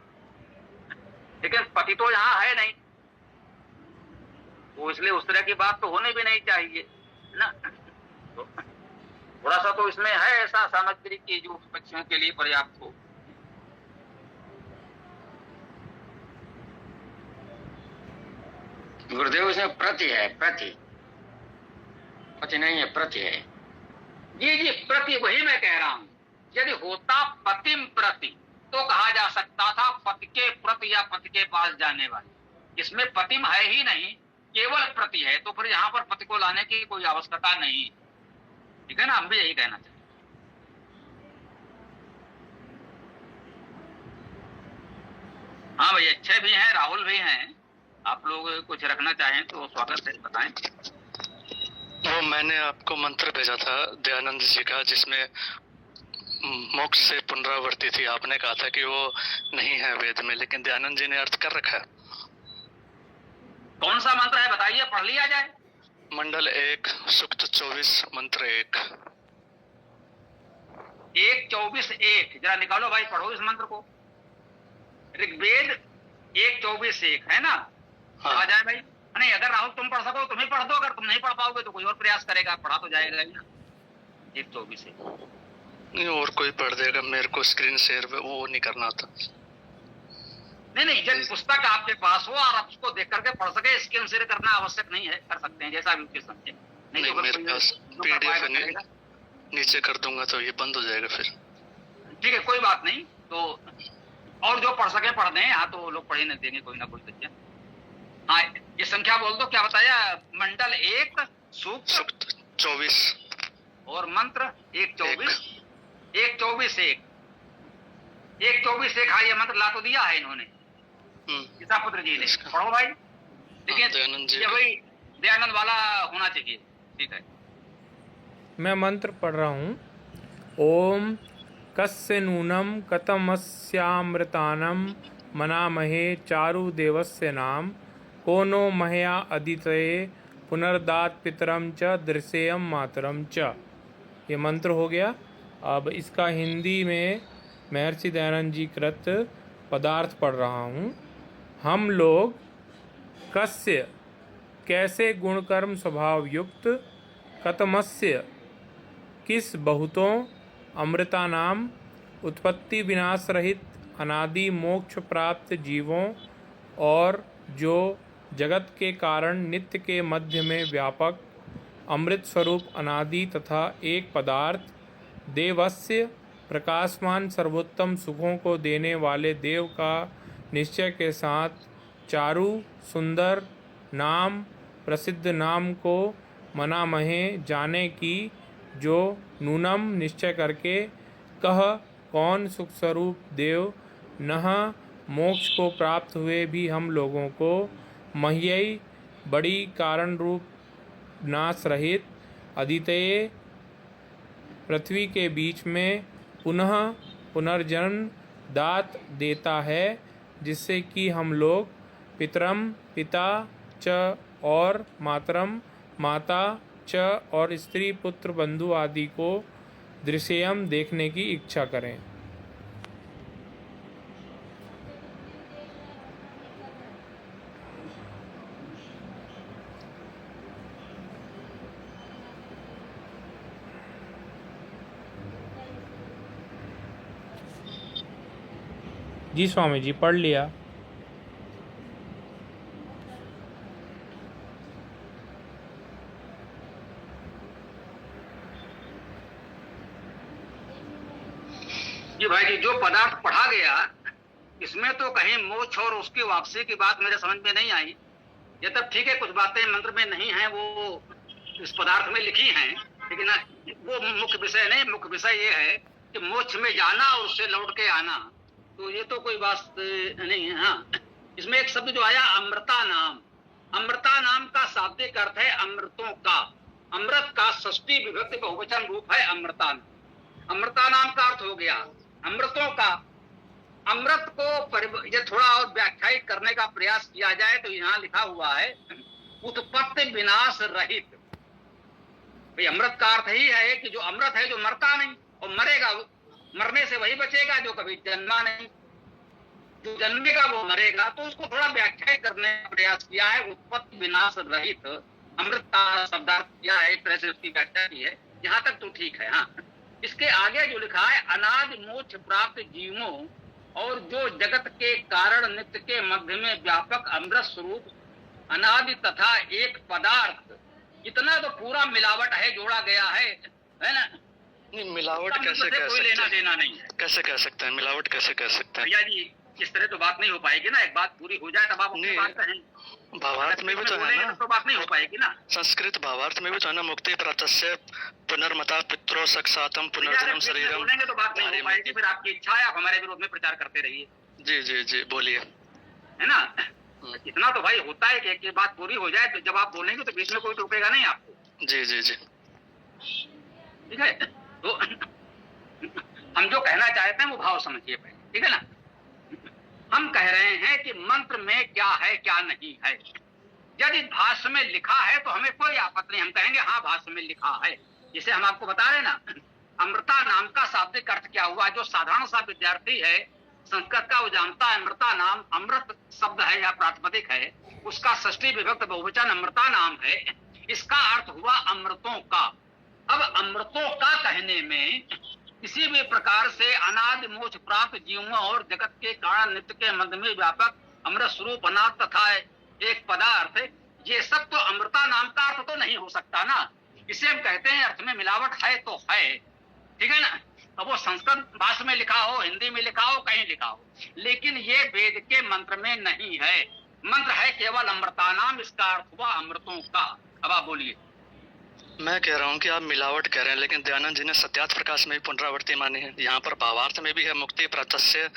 लेकिन पति तो यहाँ है नहीं। वो इसलिए उस तरह की बात तो होनी भी नहीं चाहिए ना। थोड़ा सा तो इसमें है ऐसा सामग्री की जो पक्षियों के लिए पर्याप्त हो। गुरुदेव इसमें प्रति है, प्रति पति नहीं है, प्रति है। जी जी, प्रति, वही मैं कह रहा हूं। यदि होता पतिम प्रति तो कहा जा सकता था पति के प्रति या पति के पास जाने वाले। इसमें पतिम है ही नहीं, केवल प्रति है, तो फिर यहाँ पर पति को लाने की कोई आवश्यकता नहीं। ठीक है ना, हम भी यही कहना चाहते। हाँ भाई, अच्छे भी हैं, राहुल भी हैं। आप लोग कुछ रखना चाहें तो स्वागत है, बताएं। वो मैंने आपको मंत्र भेजा था दयानंद जी का, जिसमें मोक्ष से पुनरावृत्ति थी। आपने कहा था कि वो नहीं है वेद में, लेकिन दयानंद जी ने अर्थ कर रखा है। कौन सा मंत्र है बताइए, पढ़ लिया जाए। मंडल 1 सूक्त 24 मंत्र 1 1:24:1 जरा निकालो भाई, पढ़ो इस मंत्र को। ऋग्वेद 1:24:1 है ना? हाँ। आ जाए भाई। नहीं, अगर राहुल तुम पढ़ सको तुम ही पढ़ दो, अगर तुम नहीं पढ़ पाओगे तो कोई और प्रयास करेगा, पढ़ा तो जाएगा ही ना। 1:24:1 नहीं, और कोई पढ़ देगा, मेरे को स्क्रीन शेयर वो नहीं करना था। नहीं, जब पुस्तक आपके पास हो और आप उसको देख करके पढ़ सके, स्क्रीन शेयर करना आवश्यक नहीं है, कर सकते हैं जैसा भी उचित समझे। नहीं, तो मेरे पास PDF है, नीचे कर दूंगा तो ये बंद हो जाएगा फिर। ठीक है, कोई बात नहीं। तो और जो पढ़ सके पढ़ दें, यहाँ तो लोग पढ़े नहीं देंगे कोई ना कोई बच्चा। हाँ, ये संख्या बोल दो, क्या बताया? मंडल 1 सूक्त 24 और मंत्र 1:24:1 1:24:1। हाँ, ये मंत्र ला तो दिया है इन्होंने, पुत्र जी ने। पढ़ो भाई, लेकिन ये भाई दयानंद वाला होना चाहिए। ठीक है, मैं मंत्र पढ़ रहा हूँ। ओम कस्य नूनम कतमस्यामृतानम मनामहे चारु देवस्य नाम को नो मह्या अदितये पुनर्दात पितरम च दृश्यम मातरम च। ये मंत्र हो गया। अब इसका हिंदी में महर्षि दयानंद जी कृत पदार्थ पढ़ रहा हूँ। हम लोग कस्य कैसे गुणकर्म स्वभाव युक्त, कतमस्य किस बहुतों, अमृता नाम उत्पत्ति विनाश रहित अनादि मोक्ष प्राप्त जीवों, और जो जगत के कारण नित्य के मध्य में व्यापक अमृत स्वरूप अनादि तथा एक पदार्थ देवस्य प्रकाशमान सर्वोत्तम सुखों को देने वाले देव का निश्चय के साथ चारु सुंदर नाम प्रसिद्ध नाम को मनामहे जाने की, जो नूनम निश्चय करके, कह कौन सुख स्वरूप देव, नह मोक्ष को प्राप्त हुए भी हम लोगों को, मह्यई बड़ी कारण रूप नाश रहित अदितये पृथ्वी के बीच में पुनः पुनर्जन्म दात देता है, जिससे कि हम लोग पितरम पिता च और मातरम माता च और स्त्री पुत्र बंधु आदि को दृश्यम देखने की इच्छा करें। जी स्वामी जी, पढ़ लिया। जी भाई जी, जो पदार्थ पढ़ा गया इसमें तो कहीं मोक्ष और उसकी वापसी की बात मेरे समझ में नहीं आई। ये तब ठीक है, कुछ बातें मंत्र में नहीं है, वो इस पदार्थ में लिखी हैं, लेकिन वो मुख्य विषय नहीं। मुख्य विषय ये है कि मोक्ष में जाना और उससे लौट के आना, तो ये तो कोई बात नहीं है। हाँ, इसमें एक शब्द जो आया अमृता नाम, अमृता नाम का शाब्दिक अर्थ है अमृतों का। अमृत का षष्ठी विभक्ति बहुवचन रूप है अमृता। अमृता नाम का अर्थ हो गया अमृतों का। अमृत को ये थोड़ा और व्याख्यायित करने का प्रयास किया जाए तो यहाँ लिखा हुआ है उत्पत्ति विनाश रहित। भाई अमृत का अर्थ ही है कि जो अमृत है, जो मरता नहीं और मरेगा, मरने से वही बचेगा जो कभी जन्मा नहीं। जो जन्मेगा वो मरेगा, तो उसको थोड़ा व्याख्यायित करने का प्रयास किया है। उत्पत्ति विनाश रहित अमृत का शब्दार्थ किया है, एक तरह से उसकी व्याख्या की है। यहाँ तक तो ठीक है। हाँ, इसके आगे जो लिखा है, अनादि मोक्ष प्राप्त जीवों और जो जगत के कारण नित्य के मध्य में व्यापक अमृत स्वरूप अनादि तथा एक पदार्थ, इतना तो पूरा मिलावट है, जोड़ा गया है ना। नहीं, मिलावट कैसे कोई कह लेना सकते देना हैं? नहीं है कैसे कह सकते हैं मिलावट, कैसे कह सकते हैं? भैया जी। इस तरह तो बात नहीं हो पाएगी ना, एक बात पूरी हो जाए तब आप अपनी नहीं, बात कहें। भावार्थ में भी तो है बोलेंगे ना, तो बात नहीं हो पाएगी ना। संस्कृत भावार्थ में भी तो है ना, मुक्ति प्रतस्य पुनर्मता पित्रो सक्सातम पुनर्जन्म शरीरम। बोलेंगे तो बात नहीं हो पाएगी, फिर आपकी इच्छा है, आप हमारे विरोध में प्रचार करते रहिए। जी जी जी, बोलिए। है ना, इतना तो भाई होता है कि एक बात पूरी हो जाए तो जब आप बोलेंगे तो बीच में कोई टोकेगा नहीं आपको। जी जी जी, ठीक है, तो हम जो कहना चाहते हैं वो भाव समझिए पहले, ठीक है ना। हम कह रहे हैं कि मंत्र में क्या है क्या नहीं है। यदि भाष्य में लिखा है तो हमें कोई आपत्ति नहीं, हम कहेंगे हाँ भाष्य में लिखा है। जिसे हम आपको बता रहे ना, अमृता नाम का शाब्दिक अर्थ क्या हुआ। जो साधारण सा विद्यार्थी है संस्कृत का, वो जानता है अमृता नाम अमृत शब्द है या प्रातिपदिक है, उसका षष्ठी विभक्त बहुवचन अमृता नाम है। इसका अर्थ हुआ अमृतों का। अब अमृतों का कहने में किसी भी प्रकार से अनादि मोक्ष प्राप्त जीवों और जगत के कारण नित्य के मध्य में व्यापक अमृत स्वरूप अनाद तथा एक पदार्थ, ये सब तो अमृता नाम का अर्थ तो नहीं हो सकता ना। इसे हम कहते हैं अर्थ में मिलावट है तो है, ठीक है ना। अब वो संस्कृत भाषा में लिखा हो, हिंदी में लिखा हो, कहीं लिखा हो, लेकिन ये वेद के मंत्र में नहीं है। मंत्र है केवल अमृता नाम, इसका अर्थ हुआ अमृतों का। अब आप बोलिए। मैं कह रहा हूँ कि आप मिलावट कह रहे हैं, लेकिन दयानंद जी ने सत्यार्थ प्रकाश में भी पुनरावृत्ति मानी है। यहाँ पर भावार्थ में भी है, मुक्ति प्रतस्य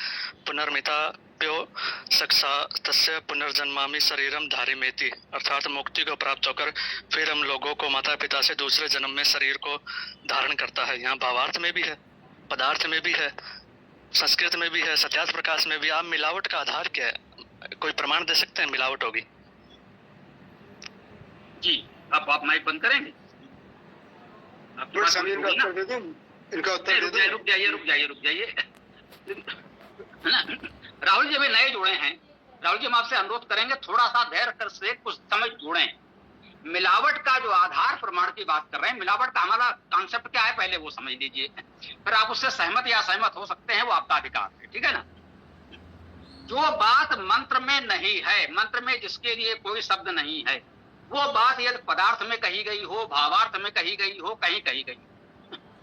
पुनर्मिता प्यो सक्सातस्य पुनर्जन्मामि शरीरम धारिमेति, अर्थात मुक्ति को प्राप्त होकर फिर हम लोगों को माता पिता से दूसरे जन्म में शरीर को धारण करता है। यहाँ भावार्थ में भी है, पदार्थ में भी है, संस्कृत में भी है, सत्यार्थ प्रकाश में भी। आप मिलावट का आधार क्या है, कोई प्रमाण दे सकते हैं मिलावट होगी? जी, अब आप माइक बंद करेंगे? इनका उत्तर दे दूं? रुक जाइए है ना। राहुल जी अभी नए जुड़े हैं, राहुल जी हम आपसे अनुरोध करेंगे थोड़ा सा धैर्य कर से कुछ समझ जुड़ें। मिलावट का जो आधार प्रमाण की बात कर रहे हैं, मिलावट का हमारा कॉन्सेप्ट क्या है पहले वो समझ लीजिए, फिर आप उससे सहमत या असहमत हो सकते हैं, वो आपका अधिकार है, ठीक है ना। जो बात मंत्र में नहीं है, मंत्र में जिसके लिए कोई शब्द नहीं है, वो बात यदि पदार्थ में कही गई हो, भावार्थ में कही गई हो, कहीं कही गई,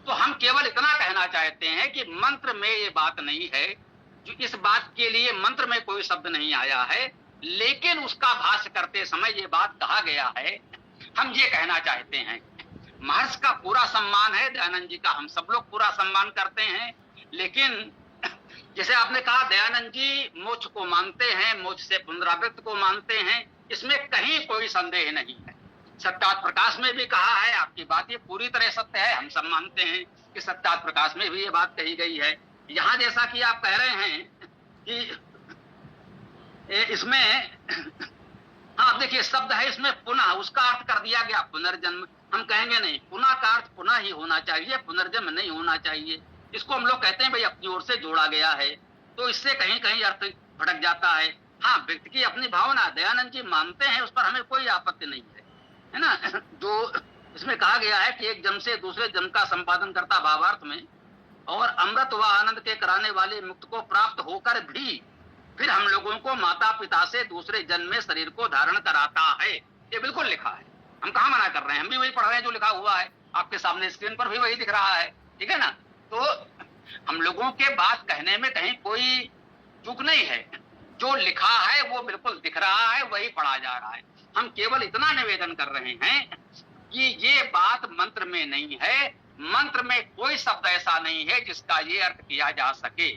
तो हम केवल इतना कहना चाहते हैं कि मंत्र में ये बात नहीं है। जो इस बात के लिए मंत्र में कोई शब्द नहीं आया है, लेकिन उसका भाष्य करते समय ये बात कहा गया है। हम ये कहना चाहते हैं, महर्षि का पूरा सम्मान है, दयानंद जी का हम सब लोग पूरा सम्मान करते हैं, लेकिन जैसे आपने कहा दयानंद जी मोक्ष को मानते हैं, मोक्ष से पुनरावृत्ति को मानते हैं, इसमें कहीं कोई संदेह नहीं है। सत्यार्थ प्रकाश में भी कहा है, आपकी बात ये पूरी तरह सत्य है, हम सब मानते हैं कि सत्यार्थ प्रकाश में भी ये बात कही गई है। यहाँ जैसा कि आप कह रहे हैं कि इसमें हाँ देखिए शब्द है इसमें पुनः, उसका अर्थ कर दिया गया पुनर्जन्म। हम कहेंगे नहीं, पुनः का अर्थ पुनः ही होना चाहिए, पुनर्जन्म नहीं होना चाहिए। इसको हम लोग कहते हैं भाई अपनी ओर से जोड़ा गया है, तो इससे कहीं कहीं अर्थ भटक जाता है। हाँ, व्यक्ति की अपनी भावना, दयानंद जी मानते हैं, उस पर हमें कोई आपत्ति नहीं है ना। जो इसमें कहा गया है कि एक जन्म से दूसरे जन्म का संपादन करता भावार्थ में, और अमृत व आनंद के कराने वाले मुक्त को प्राप्त होकर भी फिर हम लोगों को माता पिता से दूसरे जन्म में शरीर को धारण कराता है। ये बिल्कुल लिखा है, हम कहाँ मना कर रहे हैं, हम भी वही पढ़ रहे हैं जो लिखा हुआ है, आपके सामने स्क्रीन पर भी वही दिख रहा है, ठीक है ना। तो हम लोगों के बात कहने में कहीं कोई चूक नहीं है, जो लिखा है वो बिल्कुल दिख रहा है, वही पढ़ा जा रहा है। हम केवल इतना निवेदन कर रहे हैं कि ये बात मंत्र में नहीं है, मंत्र में कोई शब्द ऐसा नहीं है जिसका ये अर्थ किया जा सके।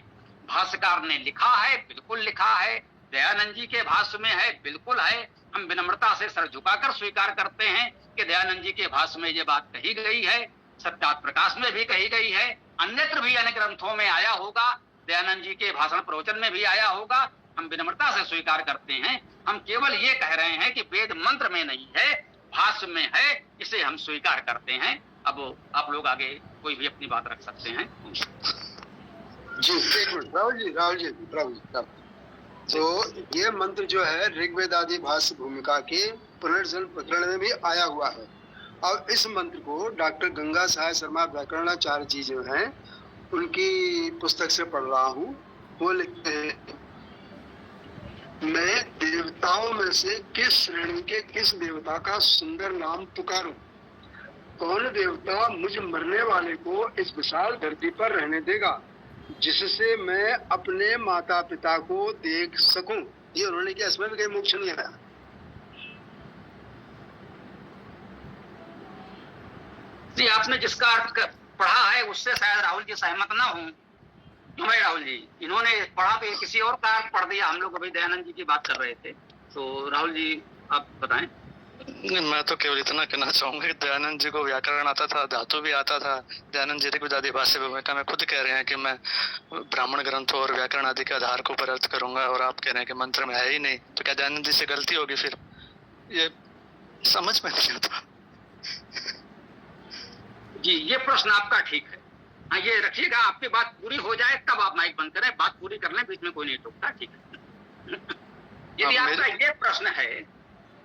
भाष्यकार ने लिखा है, बिल्कुल लिखा है, दयानंद जी के भाष्य में है, बिल्कुल है। हम विनम्रता से सर झुकाकर स्वीकार करते हैं कि दयानंद जी के भाष्य में ये बात कही गई है, सत्यार्थ प्रकाश में भी कही गई है, अन्यत्र भी अन्य ग्रंथों में आया होगा, दयानंद जी के भाषण प्रवचन में भी आया होगा। हम विनम्रता से स्वीकार करते हैं। हम केवल ये कह रहे हैं कि वेद मंत्र में नहीं है, भाष्य में है, इसे हम स्वीकार करते हैं। अब आप लोग आगे कोई भी अपनी बात रख सकते हैं। जी एक मिनट, राहुल जी। तो ये मंत्र जो है ऋग्वेद आदि भाष्य भूमिका के पुनर्जन्म प्रकरण में भी आया हुआ है, और इस मंत्र को डॉक्टर गंगा सहाय शर्मा व्याकरणाचार्य जी जो हैं उनकी पुस्तक से पढ़ रहा हूँ। वो लिखते हैं, मैं देवताओं में से किस श्रेणी के किस देवता का सुंदर नाम पुकारूं? कौन देवता मुझ मरने वाले को इस विशाल धरती पर रहने देगा, जिससे मैं अपने माता पिता को देख सकूं? ये उन्होंने किया, इसमें भी कहीं मोक्ष नहीं आया। जी, आपने जिसका अर्थ पढ़ा है उससे शायद राहुल जी सहमत ना हो। क्यों भाई राहुल जी, इन्होंने पढ़ा तो किसी और का अर्थ पढ़ दिया। हम लोग अभी दयानंद जी की बात कर रहे थे, तो राहुल जी आप बताएं। मैं तो केवल इतना कहना चाहूंगा कि दयानंद जी को व्याकरण आता था, धातु भी आता था। दयानंद जी की आदि भाष्य भूमिका में खुद कह रहे हैं कि मैं ब्राह्मण ग्रंथों और व्याकरण आदि के आधार को पर अर्थ करूंगा, और आप कह रहे हैं कि मंत्र में है ही नहीं, तो क्या दयानंद जी से गलती होगी? फिर ये समझ में नहीं आता। जी, ये प्रश्न आपका ठीक है। हाँ, ये रखिएगा, आपकी बात पूरी हो जाए तब आप माइक बंद करें। बात पूरी कर लें, बीच में कोई नहीं टोकता, ठीक है? यदि आपका ये प्रश्न है,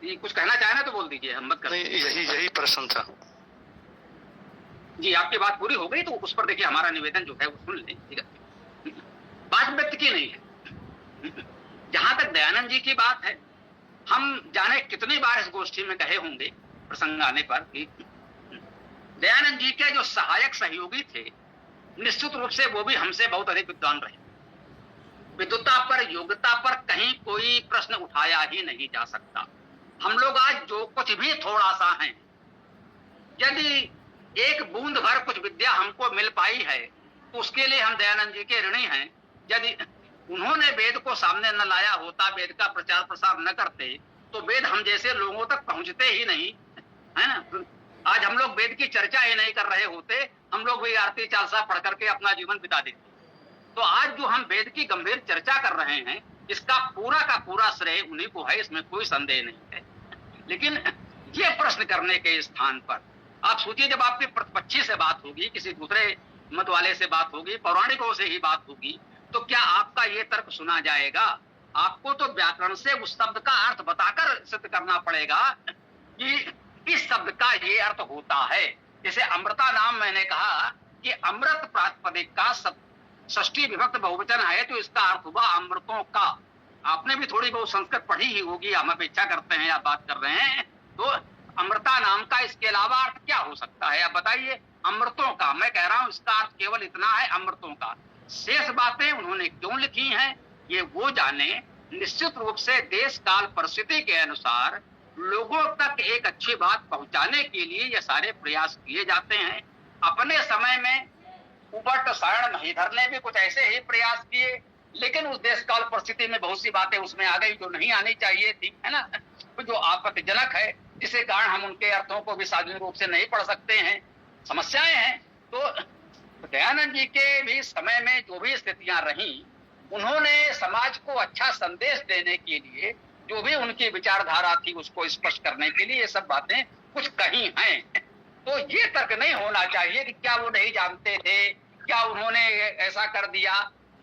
कुछ कहना चाहे ना तो बोल दीजिए, हम मत करें। यही प्रश्न था। जी, आपकी बात पूरी हो गई तो उस पर देखिए हमारा निवेदन जो है वो सुन लें, ठीक है? बात व्यक्ति की नहीं है। जहां तक दयानंद जी की बात है, हम जाने कितनी बार इस गोष्ठी में कहे होंगे प्रसंग आने पर कि दयानंद जी के जो सहायक सहयोगी थे, निश्चित रूप से वो भी हमसे बहुत अधिक विद्वान रहे। विद्वता पर, योग्यता पर कहीं कोई प्रश्न उठाया ही नहीं जा सकता। हम लोग आज जो कुछ भी थोड़ा सा हैं, यदि एक बूंद भर कुछ विद्या हमको मिल पाई है तो उसके लिए हम दयानंद जी के ऋणी हैं। यदि उन्होंने वेद को सामने न लाया होता, वेद का प्रचार प्रसार न करते, तो वेद हम जैसे लोगों तक पहुंचते ही नहीं, है ना? आज हम लोग वेद की चर्चा ही नहीं कर रहे होते, हम लोग भी आरती चालसा पढ़ करके अपना जीवन बिता देते। तो आज जो हम वेद की गंभीर चर्चा कर रहे हैं, इसका पूरा का पूरा श्रेय उन्हीं को है, इसमें कोई संदेह नहीं है। लेकिन ये प्रश्न करने के स्थान पर आप सोचिए, जब आपकी प्रतिपक्षी से बात होगी, किसी दूसरे मत वाले से बात होगी, पौराणिकों से ही बात होगी, तो क्या आपका ये तर्क सुना जाएगा? आपको तो व्याकरण से उस शब्द का अर्थ बताकर सिद्ध करना पड़ेगा कि इस शब्द का ये अर्थ होता है। जैसे अमृता नाम, मैंने कहा कि अमृत प्रातिपदिक का षष्ठी विभक्त बहुवचन है, तो इसका अर्थ हुआ अमृतों का। आपने भी थोड़ी बहुत संस्कृत पढ़ी ही होगी, हम अपेक्षा करते हैं, आप बात कर रहे हैं, तो अमृता नाम का इसके अलावा अर्थ क्या हो सकता है? आप बताइए। अमृतों का, मैं कह रहा हूं इसका अर्थ केवल इतना है, अमृतों का। शेष बातें उन्होंने क्यों लिखी हैं ये वो जाने। निश्चित रूप से देश काल परिस्थिति के अनुसार लोगों तक एक अच्छी बात पहुंचाने के लिए ये सारे प्रयास किए जाते हैं। अपने समय में उबट सारण महीधर ने भी कुछ ऐसे ही प्रयास किए, लेकिन उस देश काल परिस्थिति में बहुत सी बातें उसमें आ गई जो नहीं आनी चाहिए थी, है ना? तो जो आपत्तिजनक है, जिसके कारण हम उनके अर्थों को भी सार्वजनिक रूप से नहीं पढ़ सकते हैं, समस्याएं हैं। तो दयानंद जी के भी समय में जो भी स्थितियां रही, उन्होंने समाज को अच्छा संदेश देने के लिए जो भी उनकी विचारधारा थी उसको स्पष्ट करने के लिए ये सब बातें कुछ कही हैं। तो ये तर्क नहीं होना चाहिए कि क्या वो नहीं जानते थे, क्या उन्होंने ऐसा कर दिया।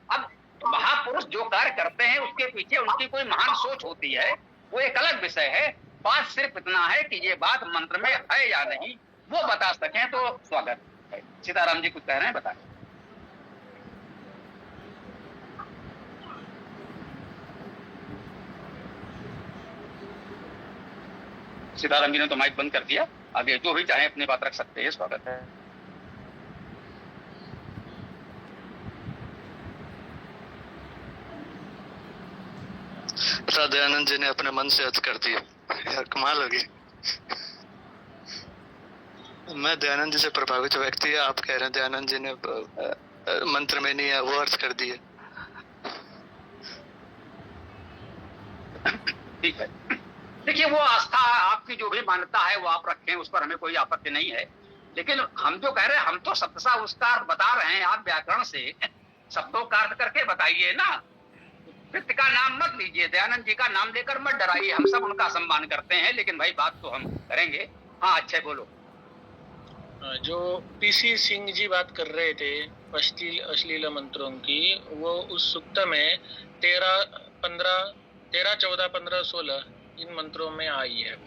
अब महापुरुष जो कार्य करते हैं उसके पीछे उनकी कोई महान सोच होती है, वो एक अलग विषय है। बात सिर्फ इतना है कि ये बात मंत्र में है या नहीं, वो बता सकें तो स्वागत है। सीताराम जी कुछ कह रहे हैं, बताएं। सीताराम जी ने तो माइक बंद कर दिया, आगे जो भी चाहे अपनी बात रख सकते हैं, स्वागत है। दयानंद जी ने अपने मन से अर्थ कर दिया, यार कमाल होगी। मैं दयानंद जी से प्रभावित व्यक्ति है, आप कह रहे हैं दयानंद जी ने मंत्र में नहीं है वो अर्थ कर दिए। ठीक है, देखिए वो आस्था आपकी जो भी मान्यता है वो आप रखें, उस पर हमें कोई आपत्ति नहीं है। लेकिन हम जो कह रहे हैं, हम तो शब्दशः उसका अर्थ बता रहे हैं, आप व्याकरण से शब्दों का अर्थ करके बताइए ना। व्यक्ति का नाम मत लीजिए, दयानंद जी का नाम लेकर मत डराइए, हम सब उनका सम्मान करते हैं, लेकिन भाई बात तो हम करेंगे। हाँ, अच्छे बोलो। जो पीसी सिंह जी बात कर रहे थे अश्लील मंत्रों की, वो उस सुक्त में 13, 14, 15, 16 इन मंत्रों में आई है,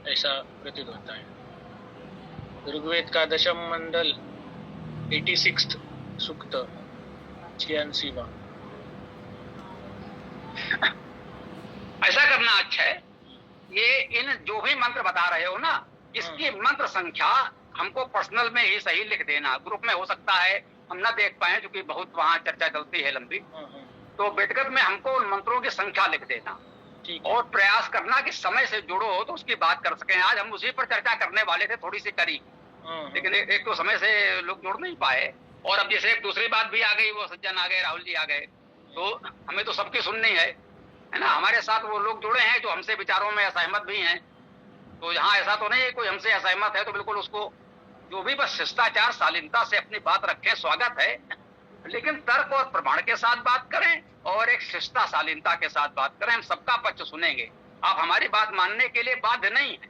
ऐसा प्रतीत होता है। ऋग्वेद का दशम मंडल 86 सूक्त 86वां। ऐसा करना अच्छा है। ये इन जो भी मंत्र बता रहे हो ना, इसकी मंत्र संख्या हमको पर्सनल में ही सही लिख देना। ग्रुप में हो सकता है हम ना देख पाए, क्योंकि बहुत वहाँ चर्चा चलती है लंबी, तो व्यक्तिगत में हमको उन मंत्रों की संख्या लिख देना और प्रयास करना कि समय से जुड़ो तो उसकी बात कर सकें। आज हम उसी पर चर्चा करने वाले थे, थोड़ी सी करी, लेकिन एक तो समय से लोग जुड़ नहीं पाए, और अब जैसे एक दूसरी बात भी आ गई, वो सज्जन आ गए, राहुल जी आ गए, तो हमें तो सबकी सुननी है ना। हमारे साथ वो लोग जुड़े हैं जो हमसे विचारों में असहमत भी हैं, तो यहाँ ऐसा तो नहीं है कोई हमसे असहमत है तो बिल्कुल उसको जो भी बस शिष्टाचार शालीनता से अपनी बात रखें, स्वागत है, लेकिन तर्क और प्रमाण के साथ बात करें और एक शिष्टा शालीनता के साथ बात करें। हम सबका पक्ष सुनेंगे, आप हमारी बात मानने के लिए बाध्य नहीं है,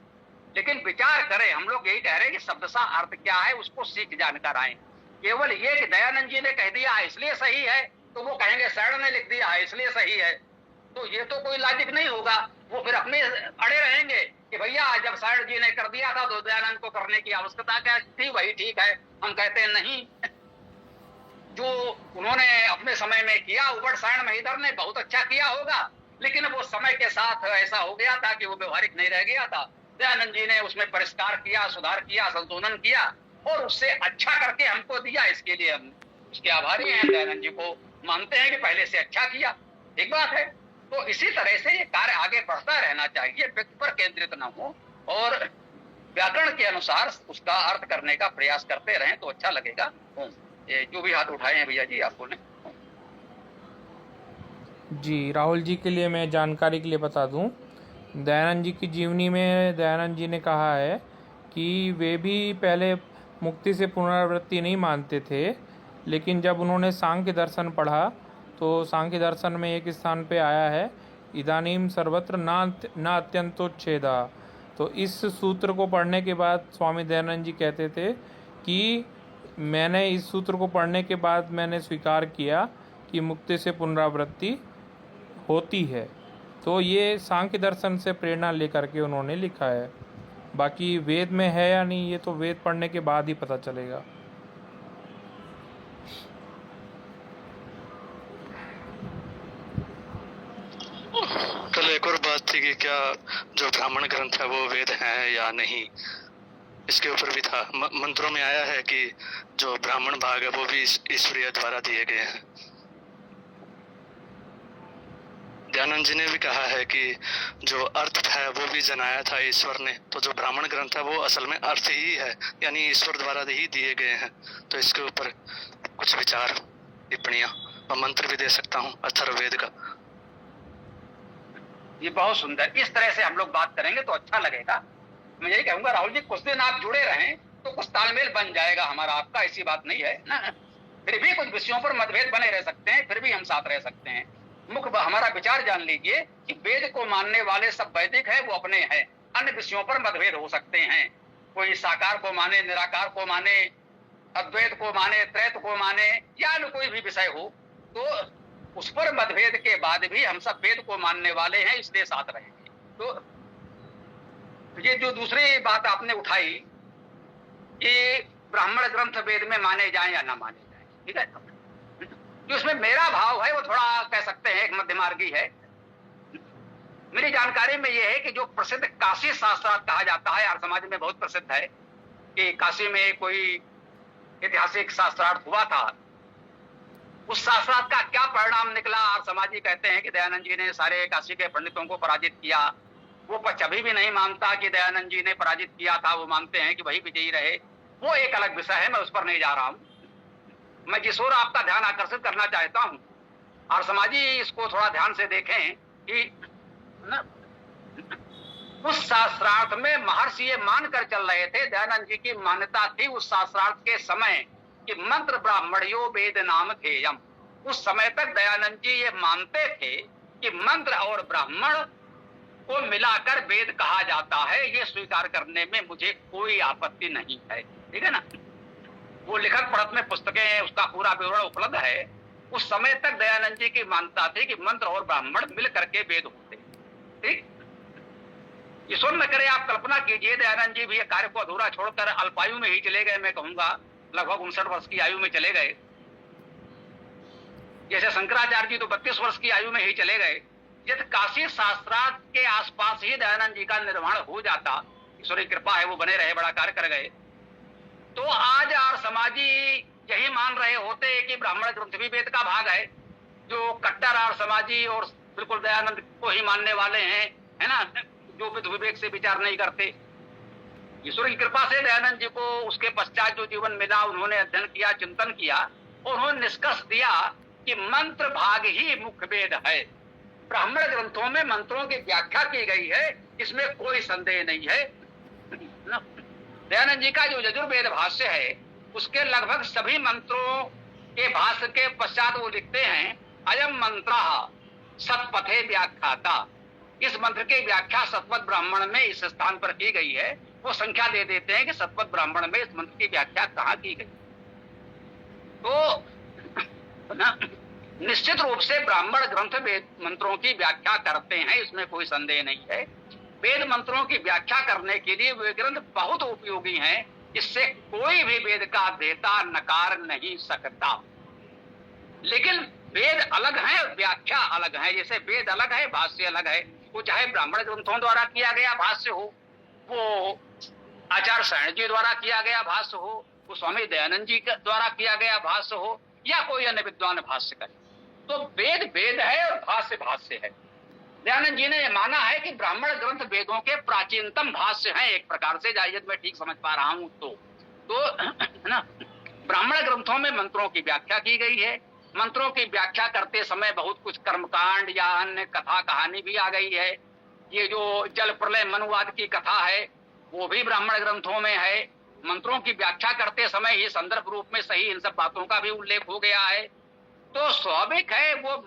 लेकिन विचार करें। हम लोग यही कह रहे हैं कि शब्द सा अर्थ क्या है उसको सीख जानकर आए। केवल ये कि दयानंद जी ने कह दिया है इसलिए सही है, तो वो कहेंगे शरण ने लिख दिया है इसलिए सही है, तो ये तो कोई लॉजिक नहीं होगा। वो फिर अपने अड़े रहेंगे कि भैया जब शरण जी ने कर दिया था तो दयानंद को करने की आवश्यकता क्या थी, वही ठीक है। हम कहते हैं नहीं, जो उन्होंने अपने समय में किया उबड़ सायण महीधर ने बहुत अच्छा किया होगा, लेकिन वो समय के साथ ऐसा हो गया था कि वो व्यवहारिक नहीं रह गया था। दयानंद जी ने उसमें परिष्कार किया, सुधार किया, संशोधन किया और उससे अच्छा करके हमको दिया। इसके लिए हम उसके आभारी हैं, दयानंद जी को मानते हैं कि पहले से अच्छा किया। एक बात है, तो इसी तरह से ये कार्य आगे बढ़ता रहना चाहिए, व्यक्ति पर केंद्रित न हो और व्याकरण के अनुसार उसका अर्थ करने का प्रयास करते रहें तो अच्छा लगेगा। ये जो भी हाथ उठाए हैं भैया जी आपको ने। जी, राहुल जी के लिए मैं जानकारी के लिए बता दूं, दयानंद जी की जीवनी में दयानंद जी ने कहा है कि वे भी पहले मुक्ति से पुनरावृत्ति नहीं मानते थे, लेकिन जब उन्होंने सांख्य दर्शन पढ़ा तो सांख्य दर्शन में एक स्थान पे आया है इदानीम सर्वत्र न अत्यंतोच्छेदा। तो इस सूत्र को पढ़ने के बाद स्वामी दयानंद जी कहते थे कि मैंने इस सूत्र को पढ़ने के बाद मैंने स्वीकार किया कि मुक्ति से पुनरावृत्ति होती है। तो ये सांख्य दर्शन से प्रेरणा लेकर के उन्होंने लिखा है। बाकी वेद में है या नहीं ये तो वेद पढ़ने के बाद ही पता चलेगा। कल एक और बात थी कि क्या जो ब्राह्मण ग्रंथ है वो वेद है या नहीं, इसके ऊपर भी था। मंत्रों में आया है कि जो ब्राह्मण भाग है वो भी ईश्वरीय द्वारा दिए गए हैं। दयानंद जी ने भी कहा है कि जो अर्थ है वो भी जनाया था ईश्वर ने, तो जो ब्राह्मण ग्रंथ है वो असल में अर्थ ही है, यानी ईश्वर द्वारा ही दिए गए हैं। तो इसके ऊपर कुछ विचार, टिप्पणियां और मंत्र भी दे सकता हूँ अथर्ववेद का। ये बहुत सुंदर, इस तरह से हम लोग बात करेंगे तो अच्छा लगेगा। मैं यही कहूंगा राहुल जी, कुछ दिन आप जुड़े रहें तो कुछ तालमेल बन जाएगा हमारा आपका, ऐसी बात नहीं है ना। फिर भी कुछ विषयों पर मतभेद बने रह सकते हैं, फिर भी हम साथ रह सकते हैं। मुख्य हमारा विचार जान लीजिए कि वेद को मानने वाले सब वैदिक है, वो अपने हैं। अन्य विषयों पर मतभेद हो सकते हैं, कोई साकार को माने, निराकार को माने, अद्वैत को माने, त्रैत को माने, या कोई भी विषय हो, तो उस पर मतभेद के बाद भी हम सब वेद को मानने वाले हैं, इसलिए साथ रहेंगे। तो ये जो दूसरी बात आपने उठाई कि ब्राह्मण ग्रंथ वेद में माने जाएं या ना माने जाएं, ठीक है, जो इसमें मेरा भाव है वो थोड़ा कह सकते हैं एक मध्यमार्गी है। मेरी जानकारी में ये है कि जो प्रसिद्ध काशी शास्त्रार्थ कहा जाता है, आर्य समाज में बहुत प्रसिद्ध है कि काशी में कोई ऐतिहासिक शास्त्रार्थ हुआ था। उस शास्त्रार्थ का क्या परिणाम निकला, आर्य समाजी कहते हैं कि दयानंद जी ने सारे काशी के पंडितों को पराजित किया। वो पक्ष अभी भी नहीं मानता कि दयानंद जी ने पराजित किया था, वो मानते हैं कि वही विजयी रहे। वो एक अलग विषय है, मैं उस पर नहीं जा रहा हूं। मैं जिस ओर आपका ध्यान आकर्षित करना चाहता हूं, और समाजी इसको थोड़ा ध्यान से देखें कि ना, उस शास्त्रार्थ में महर्षि ये मानकर चल रहे थे, दयानंद जी की मान्यता थी उस शास्त्रार्थ के समय कि मंत्र ब्राह्मणयो वेद नाम थेयम। उस समय तक दयानंद जी ये मानते थे कि मंत्र और ब्राह्मण को मिलाकर वेद कहा जाता है। ये स्वीकार करने में मुझे कोई आपत्ति नहीं है, ठीक है ना। वो लिखत पढ़त में पुस्तकें, उसका पूरा विवरण उपलब्ध है। उस समय तक दयानंद जी की मान्यता थी कि मंत्र और ब्राह्मण मिल करके वेद होते, ठीक। ईश्वर न करे, आप कल्पना कीजिए दयानंद जी भी ये कार्य को अधूरा छोड़कर अल्पायु में ही चले गए, मैं कहूंगा लगभग 59 वर्ष की आयु में चले गए। जैसे शंकराचार्य जी तो 32 वर्ष की आयु में ही चले गए। यदि काशी शास्त्रार्थ के आसपास ही दयानंद जी का निर्माण हो जाता, ईश्वर की कृपा है वो बने रहे, बड़ा कार्य कर गए, तो आज आर्य समाजी यही मान रहे होते कि ब्राह्मण ग्रंथ भी वेद का भाग है। जो कट्टर आर्य समाजी और बिल्कुल दयानंद को ही मानने वाले हैं, है ना, जो विवेक से विचार नहीं करते। ईश्वर की कृपा से दयानंद जी को उसके पश्चात जो जीवन मिला, उन्होंने अध्ययन किया, चिंतन किया और उन्होंने निष्कर्ष दिया कि मंत्र भाग ही मुख्य वेद है। ब्राह्मण ग्रंथों में मंत्रों की व्याख्या की गई है, इसमें कोई संदेह नहीं है। दयानंद जी का जो यजुर्वेद भाष्य है, उसके लगभग सभी मंत्रों के भाष्य के पश्चात वो लिखते हैं, अयम मंत्रः सत्पथे व्याख्याता। इस मंत्र की व्याख्या सतपथ ब्राह्मण में इस स्थान पर की गई है। वो संख्या दे देते हैं कि सतपथ ब्राह्मण में इस मंत्र की व्याख्या कहाँ की गई। तो ना, निश्चित रूप से ब्राह्मण ग्रंथ वेद मंत्रों की व्याख्या करते हैं, इसमें कोई संदेह नहीं है। वेद मंत्रों की व्याख्या करने के लिए वे ग्रंथ बहुत उपयोगी हैं, इससे कोई भी वेद का देता नकार नहीं सकता। लेकिन वेद अलग है, व्याख्या अलग है। जैसे वेद अलग है, भाष्य अलग है। वो चाहे ब्राह्मण ग्रंथों द्वारा किया गया भाष्य हो, वो आचार्य सायण जी द्वारा किया गया भाष्य हो, वो स्वामी दयानंद जी द्वारा किया गया भाष्य हो, या कोई अन्य विद्वान भाष्य करे, तो वेद वेद है और भाष्य भाष्य है। दयानंद जी ने माना है कि ब्राह्मण ग्रंथ वेदों के प्राचीनतम भाष्य हैं, एक प्रकार से, जायद मैं ठीक समझ पा रहा हूं तो ना, ब्राह्मण ग्रंथों में मंत्रों की व्याख्या की गई है। मंत्रों की व्याख्या करते समय बहुत कुछ कर्मकांड या अन्य कथा कहानी भी आ गई है। ये जो जल प्रलय मनुवाद की कथा है, वो भी ब्राह्मण ग्रंथों में है। मंत्रों की व्याख्या करते समय ही संदर्भ रूप में सही इन सब बातों का भी उल्लेख हो गया है। तो स्वाभाविक है वो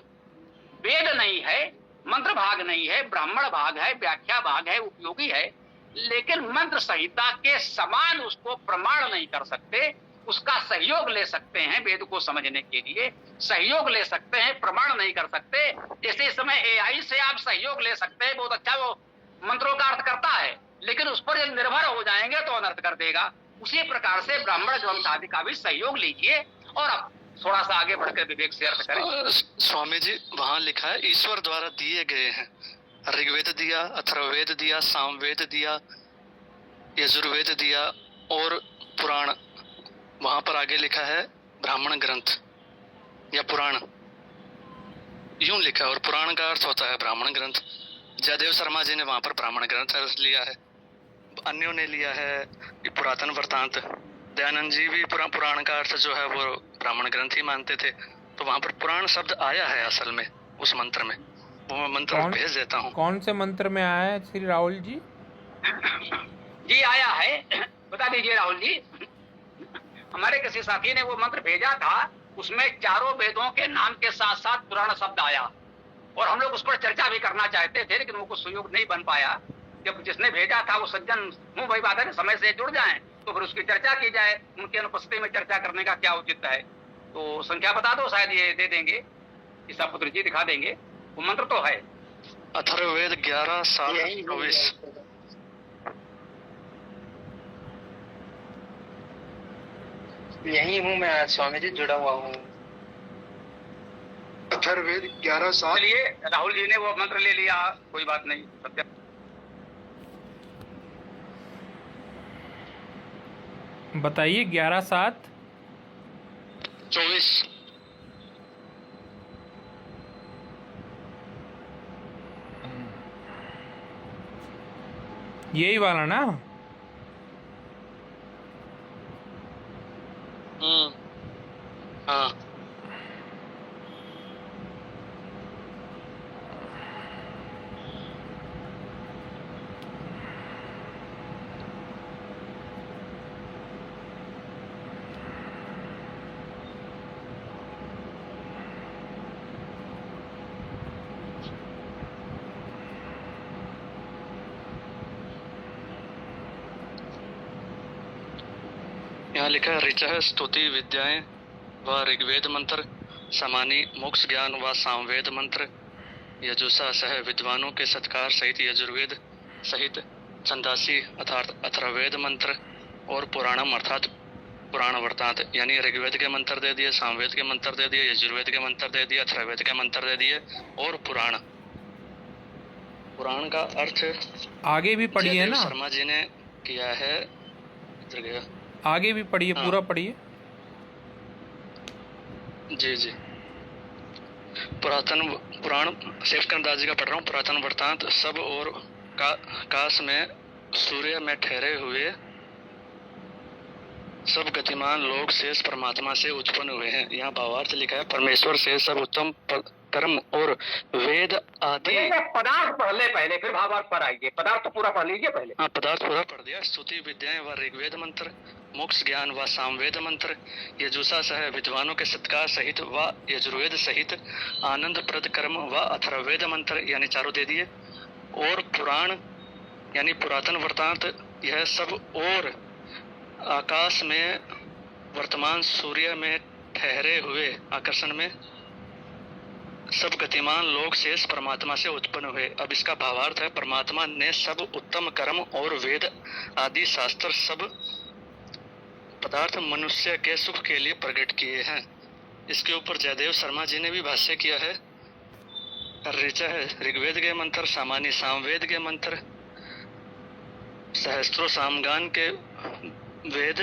वेद नहीं है, मंत्र भाग नहीं है, ब्राह्मण भाग है, व्याख्या भाग है, उपयोगी है। लेकिन मंत्र संहिता के समान उसको प्रमाण नहीं कर सकते, उसका सहयोग ले सकते हैं। वेद को समझने के लिए सहयोग ले सकते हैं, प्रमाण नहीं कर सकते। जैसे इस समय AI से आप सहयोग ले सकते हैं, बहुत अच्छा वो मंत्रों का अर्थ करता है, लेकिन उस पर जब निर्भर हो जाएंगे तो अनर्थ कर देगा। उसी प्रकार से ब्राह्मण ग्रंथ आदि का भी सहयोग लीजिए और अब थोड़ा सा आगे बढ़कर विवेक से अर्थ करें। स्वामी जी, वहाँ लिखा है ईश्वर द्वारा दिए गए हैं। ऋग्वेद दिया, अथर्ववेद दिया, सामवेद दिया, यजुर्वेद दिया और पुराण। वहां पर आगे लिखा है ब्राह्मण ग्रंथ या पुराण, यूं लिखा है। और पुराण का अर्थ होता है ब्राह्मण ग्रंथ। जयदेव शर्मा जी ने वहां पर ब्राह्मण ग्रंथ लिया है, अन्यों ने लिया है पुरातन वृतांत। दयानंद जी भी पुराण का अर्थ जो है वो ब्राह्मण ग्रंथ ही मानते थे। तो वहां पर पुराण शब्द आया है असल में उस मंत्र में, वो मैं मंत्र भेज देता हूँ। कौन से मंत्र में आया है श्री राहुल जी? जी आया है, बता दीजिए राहुल जी। हमारे किसी साथी ने वो मंत्र भेजा था, उसमें चारों वेदों के नाम के साथ साथ पुराण शब्द आया और हम लोग उस पर चर्चा भी करना चाहते थे, लेकिन वो कुछ सुयोग नहीं बन पाया। जब जिसने भेजा था वो सज्जन मुंह भाई बात है, समय से जुड़ जाएं तो फिर उसकी चर्चा की जाए। उनकी अनुपस्थिति में चर्चा करने का क्या उचित है? तो संख्या बता दो, शायद ये दे देंगे, ईसा पुत्र जी दिखा देंगे। वो मंत्र तो है अथर्ववेद 11:7-24। यही हूँ मैं स्वामी जी, जुड़ा हुआ हूँ। अथर्ववेद 11:7। चलिए राहुल जी ने वो मंत्र ले लिया, कोई बात नहीं। सत्य बताइए 11:7-24। यही वाला ना? हाँ। यहाँ लिखा है ऋचः स्तुति विद्याएं व ऋग्वेद मंत्र, समानी मोक्ष ज्ञान व सामवेद मंत्र, यजुषा सह विद्वानों के सत्कार सहित यजुर्वेद, सहित छंदासी अर्थात अथर्ववेद मंत्र और पुराणम अर्थात पुराण वृत्तांत, यानी ऋग्वेद के मंत्र दे दिए, सामवेद के मंत्र दे दिए, यजुर्वेद के मंत्र दे दिए, अथर्ववेद के मंत्र दे दिए और पुराण। पुराण का अर्थ आगे भी पढ़िए जयदेव ना, शर्मा जी ने किया है। इधर गया। आगे भी पढ़िए, हाँ। पूरा पढ़िए। जी जी। पुरातन पुराण शेषकंदास जी का पढ़ रहा हूँ। पुरातन वृत्तांत सब और काश में सूर्य में ठहरे हुए सब गतिमान लोग शेष परमात्मा से उत्पन्न हुए हैं। यहाँ भावार्थ लिखा है, परमेश्वर से सब उत्तम कर्म और वेद आदि। पदार्थ पढ़ ले पहले, फिर भावार्थ पर आइए। पदार्थ पूरा पढ़ लीजिए पहले। हाँ, पदार्थ पूरा पढ़ दिया। स्तुति विद्याएं व ऋग्वेद मंत्र, मोक्ष ज्ञान व सामवेद मंत्र, यजुषा सह विद्वानों के सत्कार सहित व यजुर्वेद सहित आनंद प्रद कर्म व अथर्ववेद मंत्र, यानी चारों दे दिए। और पुराण यानी पुरातन वृत्तांत, यह सब और आकाश में वर्तमान सूर्य में ठहरे हुए आकर्षण में सब गतिमान लोग शेष परमात्मा से उत्पन्न हुए। अब इसका भावार्थ है, परमात्मा ने सब उत्तम कर्म और वेद आदि शास्त्र सब पदार्थ मनुष्य के सुख के लिए प्रकट किए हैं। इसके ऊपर जयदेव शर्मा जी ने भी भाष्य किया है। ऋचा है ऋग्वेद के मंत्र, सामान्य सामवेद के मंत्र, सहस्त्रों सामगान के वेद,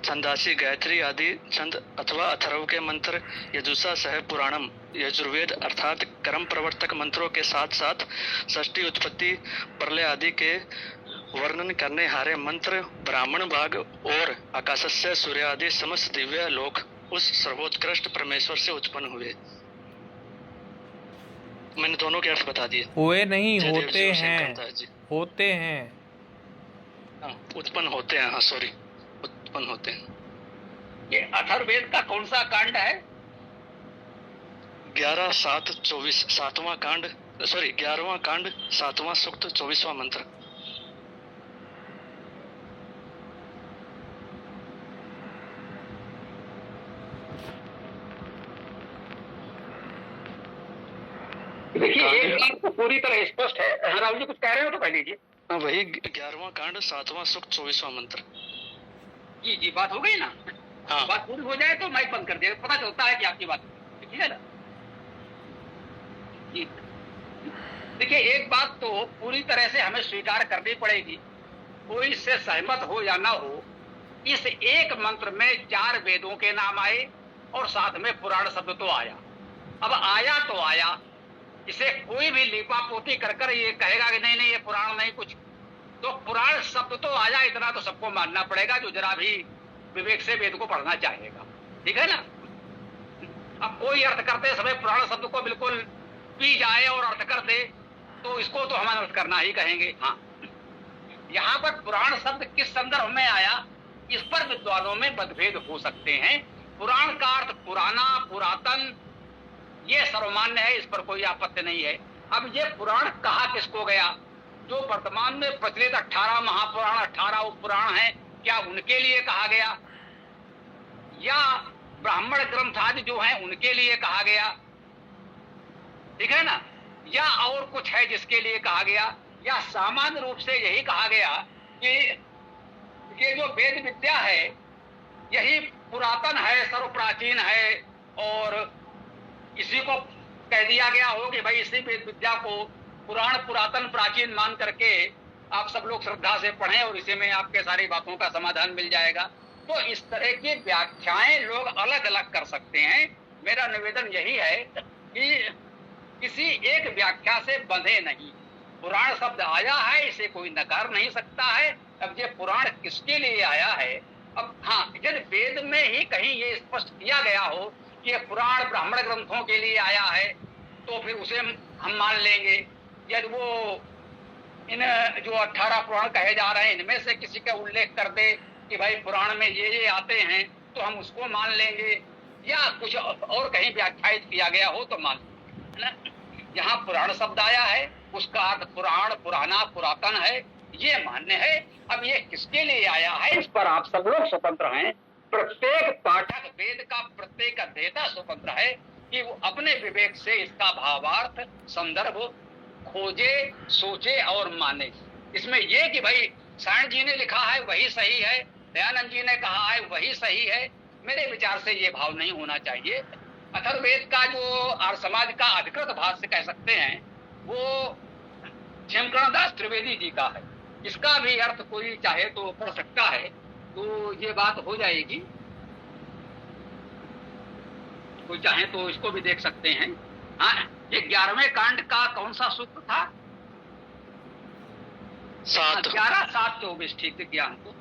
छंदासी गायत्री आदि छंद अथवा अथर्व के मंत्र, यजुषा सह पुराणम यजुर्वेद अर्थात कर्म प्रवर्तक मंत्रों के साथ साथ षष्ठी उत्पत्ति प्रलय आदि के वर्णन करने हारे मंत्र, ब्राह्मण भाग और आकाशस्य सूर्य आदि समस्त दिव्य लोक उस सर्वोत्कृष्ट परमेश्वर से उत्पन्न हुए। मैंने दोनों के अर्थ बता दिए। हुए नहीं, जयदेव होते शिव सिंह हैं, करता है जी। होते हैं। हाँ, उत्पन्न होते हैं। हाँ सॉरी, उत्पन्न होते हैं। ये अथर्ववेद का कौन सा कांड है? 11-7-24 सातवां कांड, सॉरी 11वां कांड 7वां सूक्त 24वां मंत्र। देखिए एक बात तो पूरी तरह स्पष्ट है। राहुल जी कुछ कह रहे हो तो कह लीजिए। हाँ, वही 11वां कांड 7वां सूक्त 24वां मंत्र। जी जी, बात हो गई ना? हाँ। बात पूरी हो जाए तो माइक बंद कर दिया, पता चलता है कि आपकी बात ठीक है ना? जी देखिए, एक बात तो पूरी तरह से हमें स्वीकार करनी पड़ेगी, कोई इससे सहमत हो या ना हो, इस एक मंत्र में 4 वेदों के नाम आए और साथ में पुराण शब्द तो आया। अब आया तो आया, इसे कोई भी लिपा पोती कर कर ये कहेगा कि नहीं नहीं ये पुराण नहीं कुछ, तो पुराण शब्द तो आया, इतना तो सबको मानना पड़ेगा जो जरा भी विवेक से वेद को पढ़ना चाहेगा। ठीक है ना? अब कोई अर्थ करते समय पुराण शब्द को बिल्कुल पी जाए और अर्थ कर दे तो इसको तो हम अर्थ करना ही कहेंगे। हाँ, यहाँ पर पुराण शब्द किस संदर्भ में आया, इस पर विद्वानों में मतभेद हो सकते हैं। पुराण का अर्थ पुराना, पुरातन, ये सर्वमान्य है, इस पर कोई आपत्ति नहीं है। अब ये पुराण कहा किसको गया? जो वर्तमान में प्रचलित 18 महापुराण, 18 उपपुराण हैं, क्या उनके लिए कहा गया, या ब्राह्मण ग्रंथ आदि जो हैं उनके लिए कहा गया? ठीक है ना? या और कुछ है जिसके लिए कहा गया, या सामान्य रूप से यही कहा गया कि ये जो वेद विद्या है यही पुरातन है, सर्वप्राचीन है, और इसी को कह दिया गया हो कि भाई इसी वेद विद्या को पुराण, पुरातन, प्राचीन मान करके आप सब लोग श्रद्धा से पढ़ें और इसी में आपके सारी बातों का समाधान मिल जाएगा। तो इस तरह की व्याख्याएं लोग अलग अलग कर सकते हैं। मेरा निवेदन यही है कि किसी एक व्याख्या से बंधे नहीं। पुराण शब्द आया है, इसे कोई नकार नहीं सकता है। अब ये पुराण किसके लिए आया है? अब हाँ, यदि वेद में ही कहीं ये स्पष्ट किया गया हो कि पुराण ब्राह्मण ग्रंथों के लिए आया है तो फिर उसे हम मान लेंगे। यदि वो इन जो 18 पुराण कहे जा रहे हैं इनमें से किसी का उल्लेख कर दे कि भाई पुराण में ये आते हैं तो हम उसको मान लेंगे, या कुछ और कहीं व्याख्यायित किया गया हो तो मान लेंगे। यहाँ पुराण शब्द आया है, उसका अर्थ पुराण, पुराना, पुरातन है, ये मान्य है। अब ये किसके लिए आया है इस पर आप सब लोग स्वतंत्र हैं। प्रत्येक पाठक वेद का प्रत्येक अध्येता स्वतंत्र है कि वो अपने विवेक से इसका भावार्थ, संदर्भ खोजे, सोचे और माने। इसमें ये कि भाई सायण जी ने लिखा है वही सही है, दयानंद जी ने कहा है वही सही है, मेरे विचार से ये भाव नहीं होना चाहिए। अथर्ववेद का जो आर्य समाज का अधिकृत भाष्य कह सकते हैं वो क्षेमकरणदास त्रिवेदी जी का है। इसका भी अर्थ कोई चाहे तो कर सकता है, तो ये बात हो जाएगी। कोई चाहे तो इसको भी देख सकते हैं। हाँ, ये 11वें कांड का कौन सा सूत्र था? 7। 11, 7, 24 ठीक है ज्ञान को।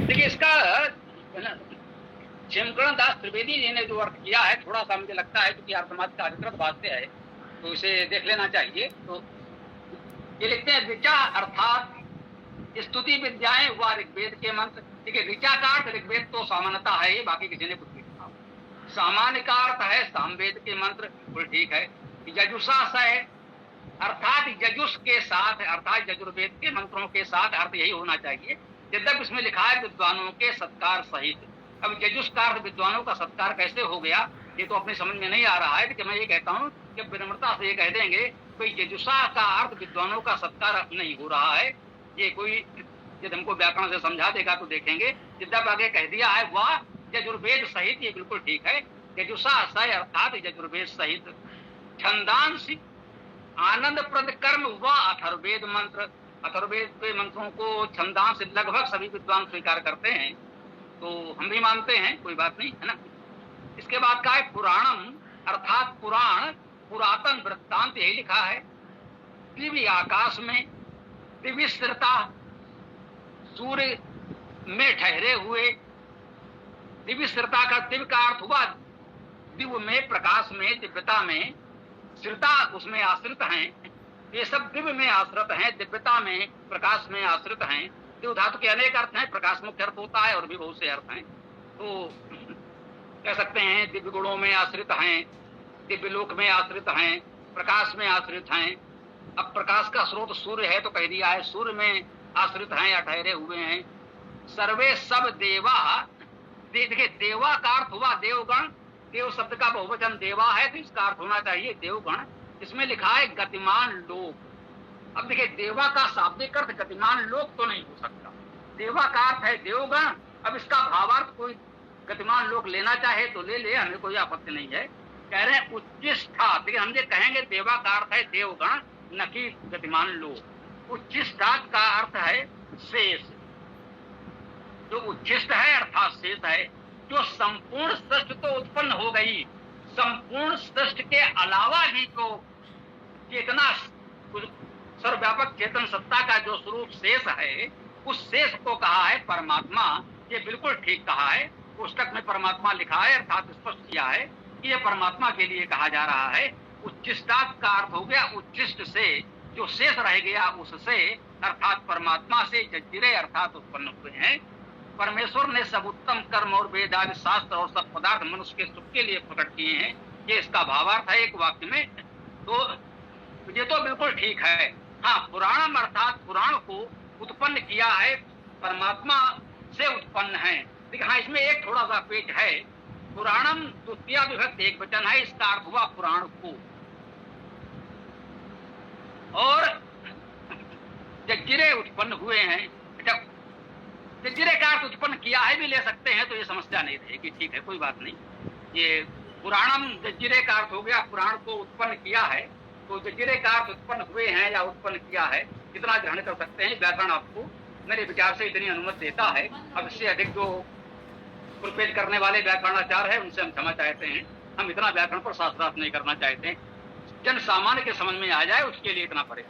देखिए इसका क्षेमकरण दास त्रिवेदी जी ने जो अर्थ किया है थोड़ा सा मुझे लगता है क्योंकि आर्य समाज का अधिकृत भाष्य है तो इसे देख लेना चाहिए। तो ये लिखते हैं ऋचा अर्थात स्तुति विद्याएं व ऋग्वेद के मंत्र। ठीक है, ऋचा का अर्थ ऋग्वेद तो सामान्यता है ही, बाकी किसी ने कुछ नहीं कहा। सामान्य का अर्थ है सामवेद के मंत्र, बिल्कुल ठीक है। यजुषाशय अर्थात यजुष के साथ, अर्थात यजुर्वेद के मंत्रों के साथ अर्थ यही होना चाहिए। यद्यप इसमें लिखा है विद्वानों के सत्कार सहित। अब यजुष का अर्थ विद्वानों का सत्कार कैसे हो गया ये तो अपनी समझ में नहीं आ रहा है। कि मैं ये कहता हूँ कि विनम्रता से ये कह देंगे कोई यजुषा का अर्थ विद्वानों का सत्कार नहीं हो रहा है। ये कोई यदि हमको व्याकरण से समझा देगा तो देखेंगे। यद्यप आगे कह दिया है वह यजुर्वेद सहित, ये बिल्कुल ठीक है। यजुषा सय अर्थात यजुर्वेद सहित। छंदांश आनंद प्रद कर्म व अथर्ववेद मंत्र। अथर्ववेद के मंत्रों को छंदांश लगभग सभी विद्वान स्वीकार करते हैं, तो हम भी मानते हैं, कोई बात नहीं है ना। इसके बाद का है पुराणम अर्थात पुराण, पुरातन वृत्तांत, यही लिखा है। दिव्य आकाश में दिव्य स्थिरता, सूर्य में ठहरे हुए। दिव्य स्थिरता का दिव्य का अर्थ हुआ दिव्य में, प्रकाश में, दिव्यता में, स्थिरता उसमें आश्रित हैं। ये सब दिव्य में आश्रित हैं, दिव्यता में, प्रकाश में आश्रित हैं। दिव्य धातु के अनेक अर्थ हैं, प्रकाश मुख्य अर्थ होता है और भी बहुत से अर्थ हैं। तो कह सकते हैं दिव्य गुणों में आश्रित हैं, दिव्य लोक में आश्रित हैं, प्रकाश में आश्रित हैं। अब प्रकाश का स्रोत सूर्य है तो कह दिया है सूर्य में आश्रित हैं या ठहरे हुए हैं। सर्वे सब देवा, देखिए देवा का अर्थ हुआ देवगण। देव शब्द का बहुवचन देवा है तो इसका अर्थ होना चाहिए देवगण। इसमें लिखा है गतिमान लोक। अब देखिए देवा का शाब्दिक अर्थ गतिमान लोक तो नहीं हो सकता, देवा का अर्थ है देवगण। अब इसका भावार्थ कोई गतिमान लोक लेना चाहे तो ले ले, हमें कोई आपत्ति नहीं है। कह रहे हैं उच्चिष्ठा, देखिए हम ये कहेंगे देवा का अर्थ है देवगण न कि गतिमान लोक। उच्चिष्ठा का अर्थ है शेष। जो उच्चिष्ट है अर्थात शेष है, जो संपूर्ण सृष्टि तो उत्पन्न हो गई, संपूर्ण सृष्टि के अलावा भी जो चेतना, सर्वव्यापक चेतन सत्ता का जो स्वरूप शेष है, उस शेष को कहा है परमात्मा। ये बिल्कुल ठीक कहा है, पुस्तक में परमात्मा लिखा है अर्थात स्पष्ट किया है कि ये परमात्मा के लिए कहा जा रहा है। उच्चिष्टात् का अर्थ हो गया उच्चिष्ट से, जो शेष रह गया उससे, अर्थात परमात्मा से जज्जिरे अर्थात उत्पन्न हुए हैं। परमेश्वर ने सब उत्तम कर्म और वेद आदि शास्त्र और सब पदार्थ मनुष्य के सुख के लिए प्रकट किए हैं। ये इसका भावार्थ है एक वाक्य में। तो ये तो बिल्कुल ठीक है। हाँ, पुराणम अर्थात पुराण को उत्पन्न किया है, परमात्मा से उत्पन्न है। देखिए हाँ, इसमें एक थोड़ा सा पेच है। पुराणम द्वितीय विभक्ति एक वचन है, इसका अर्थ हुआ पुराण को। और जज्जिरे उत्पन्न हुए हैं, जज्जिरे का अर्थ उत्पन्न किया है भी ले सकते हैं, तो ये समस्या नहीं रहेगी। ठीक है, कोई बात नहीं। ये पुराणम जज्जिरे का अर्थ हो गया पुराण को उत्पन्न किया है, तो जज्जिरे का अर्थ उत्पन्न हुए हैं या उत्पन्न किया है, इतना ग्रहण कर सकते हैं। व्याकरण आपको मेरे विचार से इतनी अनुमति देता है। अब इससे अधिक जो पुरपेज करने वाले व्याकरणाचार्य है उनसे हम क्षमा चाहते हैं। हम इतना व्याकरण पर शास्त्रार्थ नहीं करना चाहते हैं। जन सामान्य के समझ में आ जाए उसके लिए इतना पड़ेगा।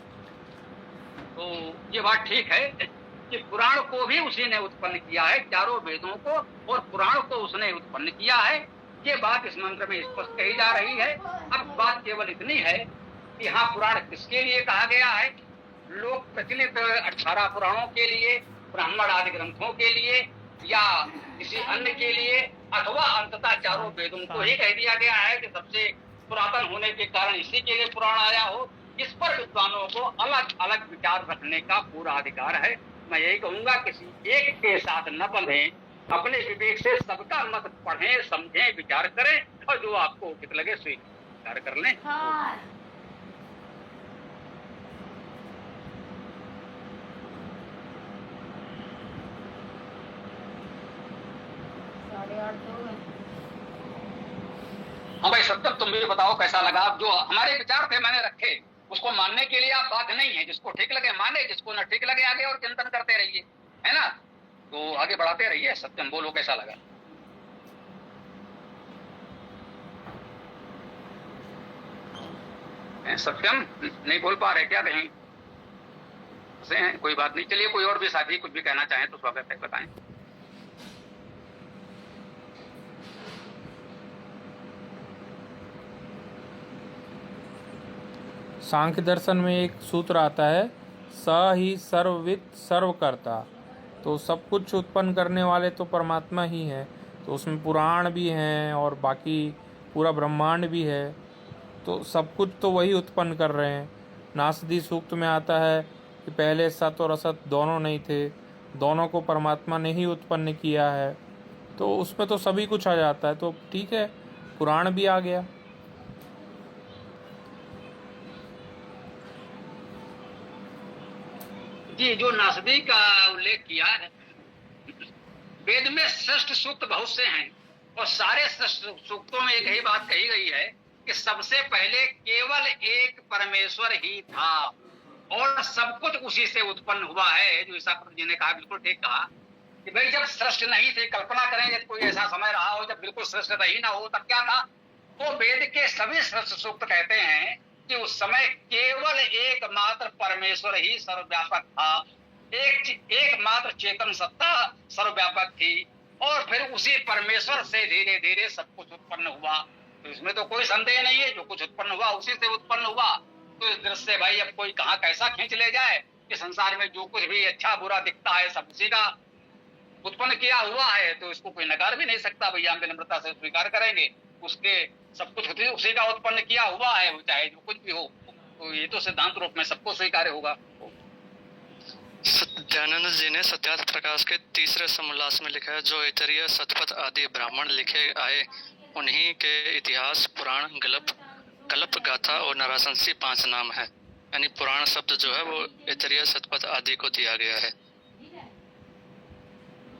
तो ये बात ठीक है कि पुराण को भी उसी ने उत्पन्न किया है, चारों वेदों को और पुराण को उसने उत्पन्न किया है। ये बात इस मंत्र में स्पष्ट कही जा रही है। अब बात केवल इतनी है कि हाँ, पुराण किसके लिए कहा गया है? लोक प्रचलित 18 पुराणों के लिए, ब्राह्मण आदि ग्रंथों के लिए, या किसी अन्य के लिए, अथवा अंततः चारों वेदों को ही कह दिया गया है कि सबसे पुरातन होने के कारण इसी के लिए पुराण आया हो, इस पर विद्वानों को अलग अलग विचार रखने का पूरा अधिकार है। मैं यही कहूंगा किसी एक के साथ न बंधें, अपने विवेक से सबका मत पढ़ें, समझें, विचार करें और जो आपको उचित लगे स्वीकार कर लें। हाँ भाई सत्यम, तुम भी बताओ कैसा लगा। जो हमारे विचार थे मैंने रखे, उसको मानने के लिए आप बात नहीं है, जिसको ठीक लगे माने, जिसको न ठीक लगे आगे और चिंतन करते रहिए, है ना। तो आगे बढ़ाते रहिए। सत्यम बोलो कैसा लगा। सत्यम नहीं बोल पा रहे क्या कहीं से हैं? कोई बात नहीं, चलिए कोई और भी साथी कुछ भी कहना चाहें तो स्वागत है, बताएं। सांख्य दर्शन में एक सूत्र आता है, स ही सर्वविद सर्वकर्ता। तो सब कुछ उत्पन्न करने वाले तो परमात्मा ही हैं। तो उसमें पुराण भी हैं और बाकी पूरा ब्रह्मांड भी है, तो सब कुछ तो वही उत्पन्न कर रहे हैं। नासदी सूक्त में आता है कि पहले सत और असत दोनों नहीं थे, दोनों को परमात्मा ने ही उत्पन्न किया है। तो उसमें तो सभी कुछ आ जाता है, तो ठीक है, पुराण भी आ गया। जी, जो नासदी का उल्लेख किया है, वेद में श्रेष्ठ सूक्त बहुत से हैं और सारे श्रेष्ठ सूक्तों में एक ही बात कही गई है कि सबसे पहले केवल एक परमेश्वर ही था और सब कुछ उसी से उत्पन्न हुआ है। जो ईसापुर जी ने कहा, बिल्कुल ठीक कहा कि भाई जब श्रेष्ठ नहीं थे, कल्पना करें जब कोई ऐसा समय रहा हो जब बिल्कुल श्रेष्ठ ही ना हो, तब क्या था। तो वेद के सभी श्रेष्ठ सूक्त कहते हैं कि उस समय केवल एकमात्र परमेश्वर ही सर्वव्यापक था, एकमात्र चेतन सत्ता सर्वव्यापक थी और फिर उसी परमेश्वर से धीरे धीरे सब कुछ उत्पन्न हुआ। तो इसमें तो कोई संदेह नहीं है, जो कुछ उत्पन्न हुआ उसी से उत्पन्न हुआ। तो इस दृष्टि से भाई अब कोई कहाँ कैसा खींच ले जाए कि संसार में जो कुछ भी अच्छा बुरा दिखता है सब उसी का उत्पन्न किया हुआ है, तो इसको कोई नकार भी नहीं सकता। भैया हम विनम्रता से स्वीकार करेंगे, उसके सब कुछ उसी का उत्पन्न किया हुआ है, चाहे जो कुछ भी हो। तो ये तो सिद्धांत रूप में सबको स्वीकार्य होगा। दयानंद जी ने सत्यार्थ प्रकाश के तीसरे समोल्लास में लिखा है, जो ऐतरेय सतपथ आदि ब्राह्मण लिखे आए उन्हीं के इतिहास पुराण, कल्प गाथा और नराशंसी 5 नाम है। यानी पुराण शब्द जो है वो ऐतरेय सतपथ आदि को दिया गया है।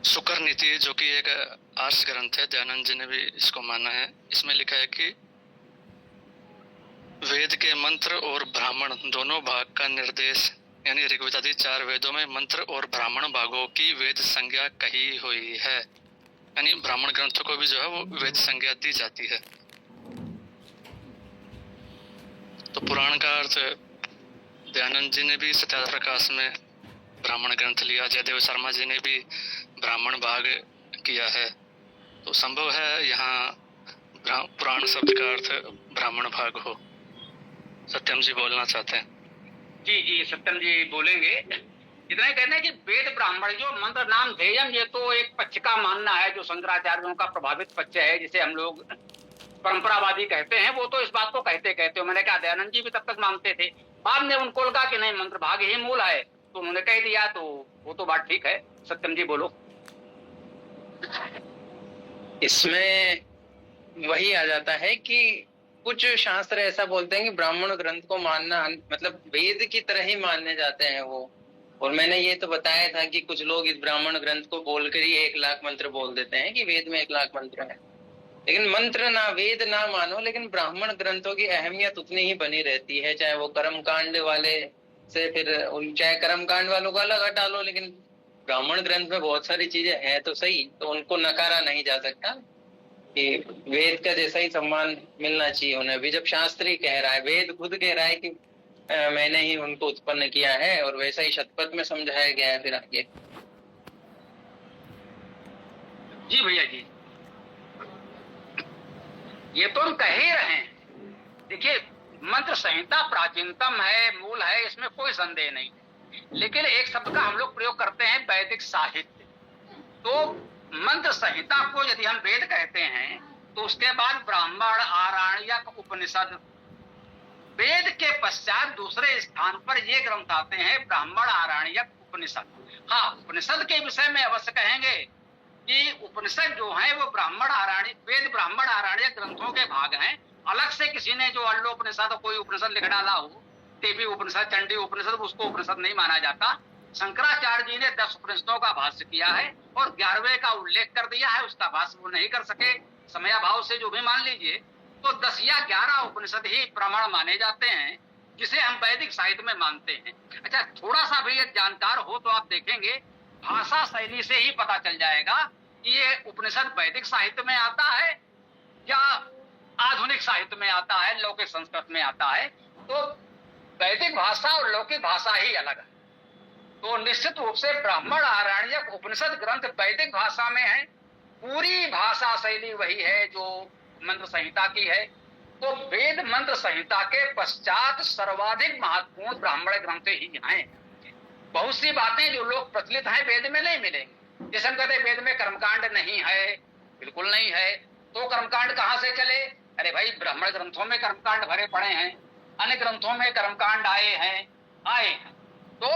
शुक्र नीति जो कि एक आर्ष ग्रंथ है, दयानंद जी ने भी इसको माना है। इसमें लिखा है कि वेद के मंत्र और ब्राह्मण दोनों भाग का निर्देश, यानी ऋग्वेद आदि 4 वेदों में मंत्र और ब्राह्मण भागों की वेद संज्ञा कही हुई है। यानी ब्राह्मण ग्रंथों को भी जो है वो वेद संज्ञा दी जाती है। तो पुराण का अर्थ दयानंद जी ने भी सत्यार्थ प्रकाश में ब्राह्मण ग्रंथ लिया, जयदेव शर्मा जी ने भी ब्राह्मण भाग किया है। तो संभव है यहाँ पुराण शब्द का अर्थ ब्राह्मण भाग हो। सत्यम जी बोलना चाहते हैं। जी जी, सत्यम जी बोलेंगे। इतना ही कहना है कि वेद ब्राह्मण जो मंत्र नाम ध्येयम, ये तो एक पक्ष का मानना है जो शंकराचार्यों का प्रभावित पक्ष है, जिसे हम लोग परंपरावादी कहते हैं। वो तो इस बात को कहते हो, मैंने कहा दयानंद जी भी तब तक मानते थे। बाद में उनको लगा कि नहीं, मंत्र भाग ही मूल है, तो उन्होंने कह दिया, तो वो तो बात ठीक है। सत्यम जी बोलो। इसमें वही आ जाता है कि कुछ शास्त्र ऐसा बोलते हैं कि ब्राह्मण ग्रंथ को मानना मतलब वेद की तरह ही मानने जाते हैं वो। और मैंने ये तो बताया था कि कुछ लोग इस ब्राह्मण ग्रंथ को बोलकर ही 1 लाख मंत्र बोल देते हैं कि वेद में 1 लाख मंत्र है। लेकिन मंत्र ना वेद ना मानो, लेकिन ब्राह्मण ग्रंथों की अहमियत उतनी ही बनी रहती है, चाहे वो कर्मकांड वाले से फिर चाहे कर्मकांड वालों को अलग हटा लो, लेकिन ब्राह्मण ग्रंथ में बहुत सारी चीजें हैं तो सही, तो उनको नकारा नहीं जा सकता कि वेद का जैसा ही सम्मान मिलना चाहिए उन्हें भी। जब शास्त्री कह रहा है, वेद खुद कह रहा है कि मैंने ही उनको उत्पन्न किया है, और वैसा ही शतपथ में समझाया गया है फिर आगे। जी भैया जी, ये तो हम कह ही रहे हैं। देखिए, मंत्र संहिता प्राचीनतम है, मूल है, इसमें कोई संदेह नहीं। लेकिन एक शब्द का हम लोग प्रयोग करते हैं, वैदिक साहित्य। तो मंत्र संहिता को यदि हम वेद कहते हैं, तो उसके बाद ब्राह्मण, आरण्यक, उपनिषद, वेद के पश्चात दूसरे स्थान पर ये ग्रंथ आते हैं ब्राह्मण, आरण्यक, उपनिषद। हाँ, उपनिषद के विषय में अवश्य कहेंगे कि उपनिषद जो है वो ब्राह्मण आरण्य, वेद ब्राह्मण आरण्यक ग्रंथों के भाग हैं। अलग से किसी ने जो अल्लोपनिषद कोई उपनिषद लिख डाला हो, टेबी उपनिषद, चंडी उपनिषद, उसको उपनिषद नहीं माना जाता। शंकराचार्य जी ने 10 उपनिषदों का भाष्य किया है और 11वें का उल्लेख कर दिया है, उसका भाष्य वो नहीं कर सके समयाभाव से, जो भी मान लीजिए। तो 10 या 11 उपनिषद ही प्रमाण माने जाते हैं, जिसे हम वैदिक साहित्य में मानते हैं। अच्छा, थोड़ा सा भी जानकार हो तो आप देखेंगे भाषा शैली से ही पता चल जाएगा कि ये उपनिषद वैदिक साहित्य में आता है या आधुनिक साहित्य में आता है, लौकिक संस्कृत में आता है। तो वैदिक भाषा और लौकिक भाषा ही अलग है। तो निश्चित रूप से ब्राह्मण, आरण्यक, उपनिषद ग्रंथ वैदिक भाषा में है। पूरी भाषा शैली वही है जो मंत्र संहिता की है। तो वेद मंत्र संहिता के पश्चात सर्वाधिक महत्वपूर्ण ब्राह्मण ग्रंथ ही हैं। बहुत सी बातें जो लोग प्रचलित हैं वेद में नहीं मिलेंगी। जैसे हम कहते हैं वेद में कर्मकांड नहीं है, बिल्कुल नहीं है। तो कर्मकांड कहाँ से चले? अरे भाई, ब्राह्मण ग्रंथों में कर्मकांड भरे पड़े हैं, अन्य ग्रंथों में कर्मकांड आए हैं। तो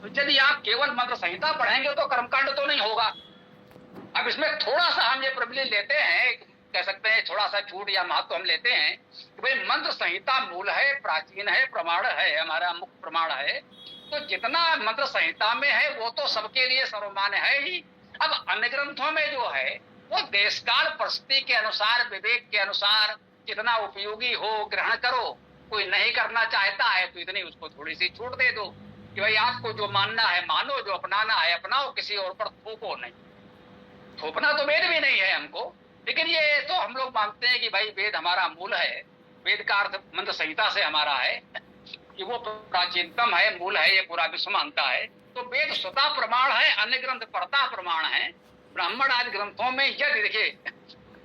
यदि आप केवल मंत्र संहिता पढ़ेंगे तो कर्मकांड तो नहीं होगा। अब इसमें थोड़ा सा हम ये प्रबलित लेते हैं, कह सकते हैं थोड़ा सा छूट या महत्व हम लेते हैं कि भाई मंत्र संहिता मूल है, प्राचीन है, प्रमाण है, हमारा मुख्य प्रमाण है। तो जितना मंत्र संहिता में है वो तो सबके लिए सर्वमान्य है ही। अब अन्य ग्रंथों में जो है वो देशकाल परिस्थिति के अनुसार, विवेक के अनुसार जितना उपयोगी हो ग्रहण करो। कोई नहीं करना चाहता है तो इतनी उसको थोड़ी सी छूट दे दो कि भाई आपको जो मानना है मानो, जो अपनाना है अपनाओ, किसी और पर थोपो नहीं। थोपना तो वेद भी नहीं है हमको, लेकिन ये तो हम लोग मानते हैं कि भाई वेद हमारा मूल है। वेद का अर्थ मंत्र संहिता से हमारा है कि वो प्राचीनतम है, मूल है, ये पूरा विश्व मानता है। तो वेद स्वतः प्रमाण है, अन्य ग्रंथ परता प्रमाण है। ब्राह्मण आदि ग्रंथों में यदि देखिए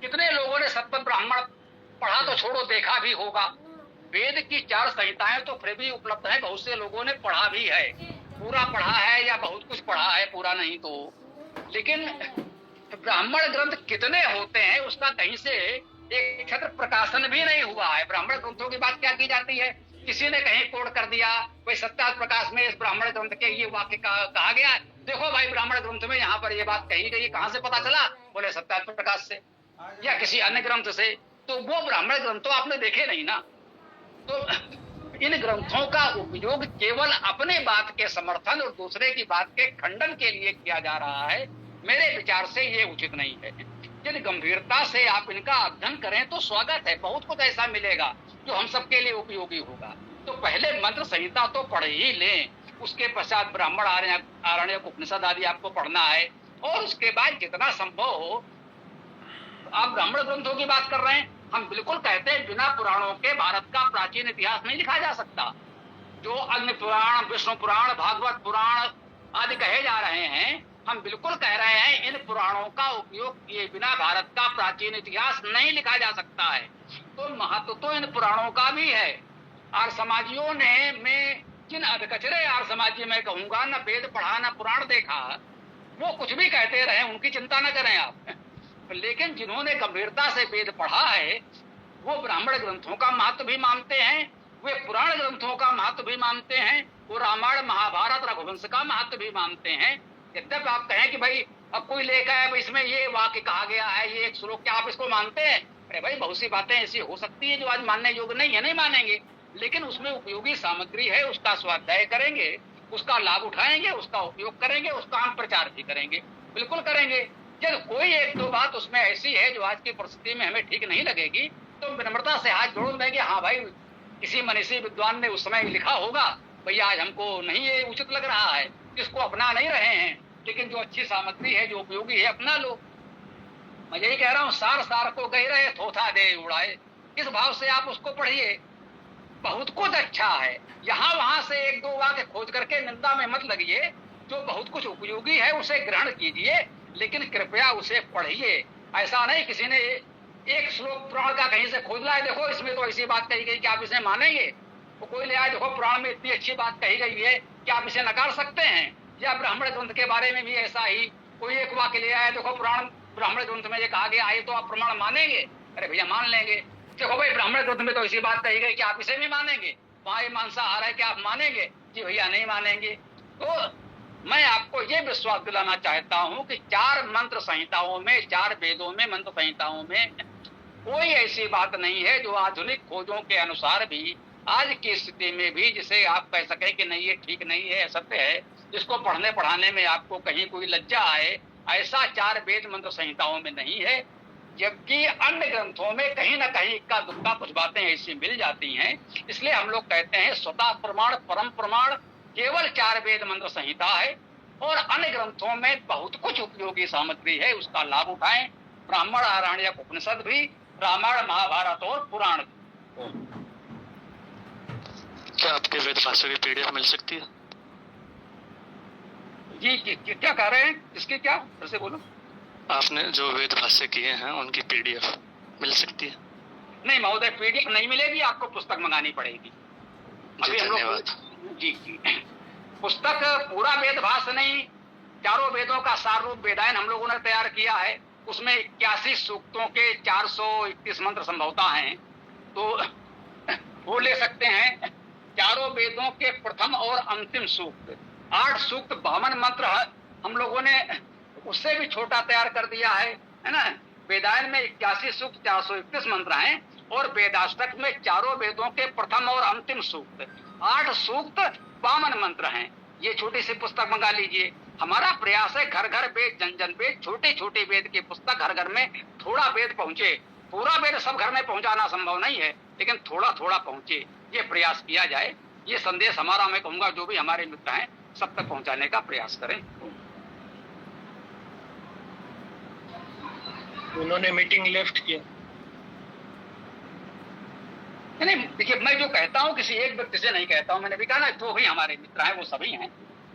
कितने लोगों ने सत्य ब्राह्मण पढ़ा तो छोड़ो, देखा भी होगा। वेद की 4 संहिताएं तो फिर भी उपलब्ध है, बहुत से लोगों ने पढ़ा भी है, पूरा पढ़ा है या बहुत कुछ पढ़ा है, पूरा नहीं तो। लेकिन ब्राह्मण ग्रंथ कितने होते हैं उसका कहीं से एक छत्र प्रकाशन भी नहीं हुआ है। ब्राह्मण ग्रंथों की बात क्या की जाती है? किसी ने कहीं कोड कर दिया, कोई सत्यार्थ प्रकाश में इस ब्राह्मण ग्रंथ के ये वाक्य कहा गया, देखो भाई ब्राह्मण ग्रंथ में यहाँ पर ये बात कही गई, कहाँ से पता चला? बोले सत्यार्थ प्रकाश से या किसी अन्य ग्रंथ से। तो वो ब्राह्मण ग्रंथ तो आपने देखे नहीं ना। तो इन ग्रंथों का उपयोग केवल अपने बात के समर्थन और दूसरे की बात के खंडन के लिए किया जा रहा है। मेरे विचार से ये उचित नहीं है। यदि गंभीरता से आप इनका अध्ययन करें तो स्वागत है, बहुत कुछ ऐसा मिलेगा जो हम सबके लिए उपयोगी होगा। तो पहले मंत्र संहिता तो पढ़ ही लें, उसके पश्चात ब्राह्मण, आरण्यक, उपनिषद आदि आपको पढ़ना है। और उसके बाद जितना संभव हो, आप ब्राह्मण ग्रंथों की बात कर रहे हैं, हम बिल्कुल कहते हैं बिना पुराणों के भारत का प्राचीन इतिहास नहीं लिखा जा सकता। जो अग्नि पुराण, विष्णु पुराण, भागवत पुराण आदि कहे जा रहे हैं, हम बिल्कुल कह रहे हैं इन पुराणों का उपयोग किए बिना भारत का प्राचीन इतिहास नहीं लिखा जा सकता है। तो महत्व तो इन पुराणों का भी है। आर्य समाजियों ने, मैं जिन अधकचरे आर्य समाजी में कहूंगा, न वेद पढ़ा न पुराण देखा, वो कुछ भी कहते रहे, उनकी चिंता न करें आप। लेकिन जिन्होंने गंभीरता से वेद पढ़ा है वो ब्राह्मण ग्रंथों का महत्व भी मानते हैं, वे पुराण ग्रंथों का महत्व भी मानते हैं, वो रामायण, महाभारत, रघुवंश का महत्व भी मानते हैं। यद्यप आप कहें कि भाई अब कोई लेकर है, इसमें ये वाक्य कहा गया है, ये एक श्लोक, क्या आप इसको मानते हैं? अरे भाई, बहुत सी बातें ऐसी हो सकती है जो आज मानने योग्य नहीं है, नहीं मानेंगे, लेकिन उसमें उपयोगी सामग्री है, उसका स्वाध्याय करेंगे, उसका लाभ उठाएंगे, उसका उपयोग करेंगे, उसका हम प्रचार भी करेंगे, बिल्कुल करेंगे। जब कोई एक दो बात उसमें ऐसी है जो आज की परिस्थिति में हमें ठीक नहीं लगेगी तो विनम्रता से हाथ जोड़ देंगे, हाँ भाई किसी मनीषी विद्वान ने उस समय लिखा होगा, भैया आज हमको नहीं ये उचित लग रहा है, इसको अपना नहीं रहे हैं, लेकिन जो अच्छी सामग्री है, जो उपयोगी है, अपना लो। मैं यही कह रहा हूँ, सार सार को कह रहे थोथा दे उड़ाए, इस भाव से आप उसको पढ़िए, बहुत कुछ अच्छा है। यहाँ वहां से एक दो वाक्य खोज करके निंदा में मत लगिए, जो बहुत कुछ उपयोगी है उसे ग्रहण कीजिए, लेकिन कृपया उसे पढ़िए। ऐसा नहीं किसी ने एक श्लोक पुराण का कहीं से खोज लाए, देखो इसमें तो ऐसी बात कही गई कि आप इसे मानेंगे, तो कोई ले आए, देखो पुराण में इतनी अच्छी बात कही गई है कि आप इसे नकार सकते हैं। या ब्राह्मण ग्रंथ के बारे में भी ऐसा ही कोई एक वाक्य ले आए, देखो पुराण ब्राह्मण ग्रंथ में ये कहा गया है, तो आप प्रमाण मानेंगे? अरे भैया मान लेंगे। देखो भाई, ब्राह्मण ग्रंथ में तो इसी बात कही गई कि आप इसे भी मानेंगे, वहां ये मांसाहार है कि आप मानेंगे कि भैया नहीं मानेंगे। तो मैं आपको ये विश्वास दिलाना चाहता हूं कि 4 मंत्र संहिताओं में, 4 वेदों में, मंत्र संहिताओं में कोई ऐसी बात नहीं है जो आधुनिक खोजों के अनुसार भी, आज की स्थिति में भी, जिसे आप कह सकें कि नहीं ये ठीक नहीं है, असत्य है, जिसको पढ़ने पढ़ाने में आपको कहीं कोई लज्जा आए, ऐसा 4 वेद मंत्र संहिताओं में नहीं है। जबकि अन्य ग्रंथों में कहीं ना कहीं इक्का दुक्का कुछ बातें ऐसी मिल जाती हैं। इसलिए हम लोग कहते हैं स्वतः प्रमाण, परम प्रमाण केवल 4 वेद मंत्र संहिता है, और अन्य ग्रंथों में बहुत कुछ उपयोगी सामग्री है, उसका लाभ उठाएं। ब्राह्मण, आरण्यक, उपनिषद भी, रामायण, महाभारत और पुराण। क्या आपके वेद भाष्य की पीडीएफ मिल सकती है? जी क्या कह रहे हैं, इसकी क्या, फिर से बोलो। आपने जो वेद भाष्य किए हैं उनकी पीडीएफ मिल सकती है? नहीं महोदय, पीडीएफ नहीं मिलेगी, आपको पुस्तक मंगानी पड़ेगी। जी धन्यवाद। जी पुस्तक पूरा वेद भाष्य नहीं, 4 वेदों का सार रूप वेदायन हम लोगों ने तैयार किया है। उसमें 81 सूक्तों के 431 मंत्र संभवता हैं, तो वो ले सकते हैं। 4 वेदों के प्रथम और अंतिम सूक्त, 8 सूक्त 52 मंत्र हम लोगों ने उससे भी छोटा तैयार कर दिया है ना। वेदायन में 81 सूक्त 431 मंत्र हैं, और वेदाष्टक में 4 वेदों के प्रथम और अंतिम सूक्त 8 सूक्त 52 मंत्र हैं। ये छोटी सी पुस्तक मंगा लीजिए। हमारा प्रयास है घर घर वेद, जन जन वेद, छोटे छोटे वेद की पुस्तक घर घर में थोड़ा वेद पहुंचे। पूरा वेद सब घर में पहुंचाना संभव नहीं है, लेकिन थोड़ा थोड़ा पहुंचे, ये प्रयास किया जाए। ये संदेश हमारा, मैं कहूंगा जो भी हमारे मित्र हैं सब तक पहुंचाने का प्रयास करें। उन्होंने मीटिंग लेफ्ट किया। नहीं, देखिए मैं जो कहता हूँ किसी एक व्यक्ति से नहीं कहता हूँ। मैंने भी कहा ना, जो भी हमारे मित्र हैं वो सभी हैं।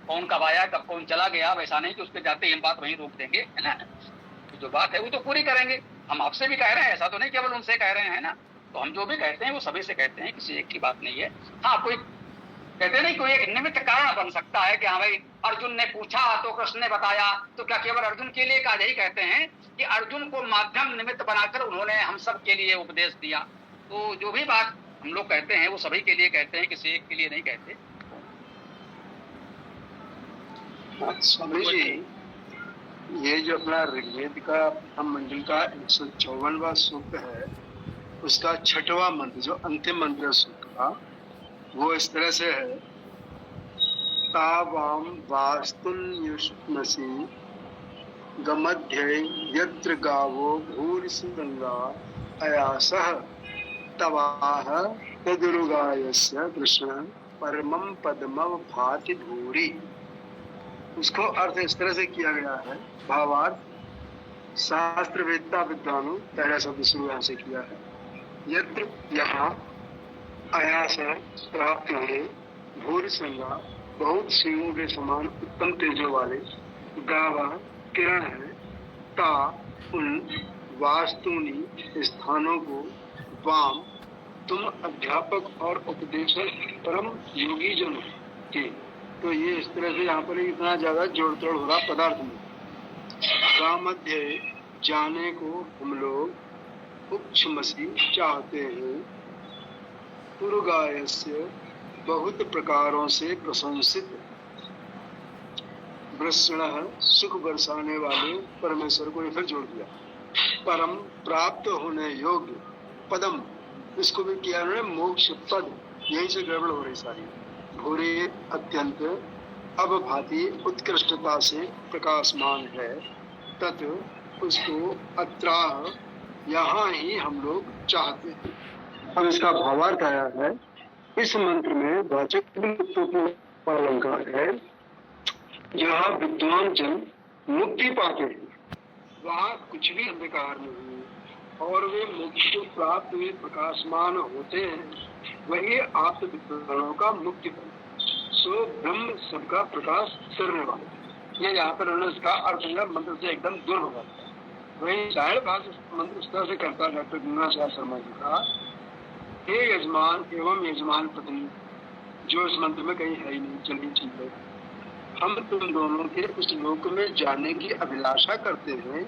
कौन कब आया, कब कौन चला गया, वैसा नहीं कि उसके जाते हम बात वहीं रोक देंगे, है ना। तो जो बात है वो तो पूरी करेंगे। हम आपसे भी कह रहे हैं, ऐसा तो नहीं केवल उनसे कह रहे हैं ना। तो हम जो भी कहते हैं वो सभी से कहते हैं, किसी एक की बात नहीं है। हाँ, कोई कहते नहीं, कोई एक निमित्त कारण बन सकता है कि हाँ भाई अर्जुन ने पूछा तो कृष्ण ने बताया, तो क्या केवल अर्जुन के लिए का यही कहते हैं कि अर्जुन को माध्यम निमित्त बनाकर उन्होंने हम सब के लिए उपदेश दिया। तो जो भी बात हम लोग कहते हैं वो सभी के लिए कहते हैं, किसी एक के लिए नहीं कहते। स्वामी जी, ये जो अपना ऋग्वेद का प्रथम मंडल का 154वां सूक्त है, उसका 6वां मंत्र जो अंतिम मंत्र सूक्त का, वो इस तरह से है। तावाम वास्तुन्युष्मसि गमध्ये यत्र गावो भूरिसंगा अयासः तवाह तदुरुगायस्य कृष्ण परमं पद्मं भाति भूरि। उसको अर्थ इस तरह से किया गया है, भावार्थ शास्त्रवेत्ता विद्वानों, पहला शब्द शुरू यहाँ से किया है। यत्र यहाँ आयास प्राप्त हुए, भूर संगा बहुत सिंहों के समान उत्तम तेजो वाले, गावा किरण है, ता उन वास्तुनि स्थानों को, वाम तुम अध्यापक और उपदेशक परम योगी जन के। तो ये इस तरह से यहाँ पर इतना ज्यादा जोड़ तोड़ हो रहा पदार्थ में। का मध्य जाने को हम लोग उपक्षमसी चाहते हैं, पुरुगायस्य बहुत प्रकारों से प्रशंसित, वृषण सुख बरसाने वाले परमेश्वर को फिर जोड़ दिया। परम प्राप्त होने योग्य पदम, इसको भी किया उन्होंने मोक्ष पद, यहीं से गड़बड़ हो रही सारी। भूरे अत्यंत अब भांति उत्कृष्टता से प्रकाशमान है, तत् उसको अत्राह यहाँ ही हम लोग चाहते हैं। अब इसका भावार्थ आया है, इस मंत्र में वाचक अलंकार है। जहाँ विद्वान जन मुक्ति पाते हैं वहाँ कुछ भी अंधकार नहीं, और वे मोक्ष को प्राप्त हुए प्रकाशमान होते हैं, वही आत्म विद्वानों का मुक्ति फल। सो ब्रह्म सबका प्रकाश करने वाला। ये यहाँ पर उन्होंने इसका अर्थ मंत्र से एकदम दूर हो जाता है। वही शायद भाष मंत्र इस तरह से करता है डॉक्टर गंगासार शर्मा जी का, हे यजमान एवं यजमान पत्नी, जो इस मंत्र में कहीं है ही नहीं। चलिए ठीक है, हम तुम दोनों के उस लोक में जाने की अभिलाषा करते हैं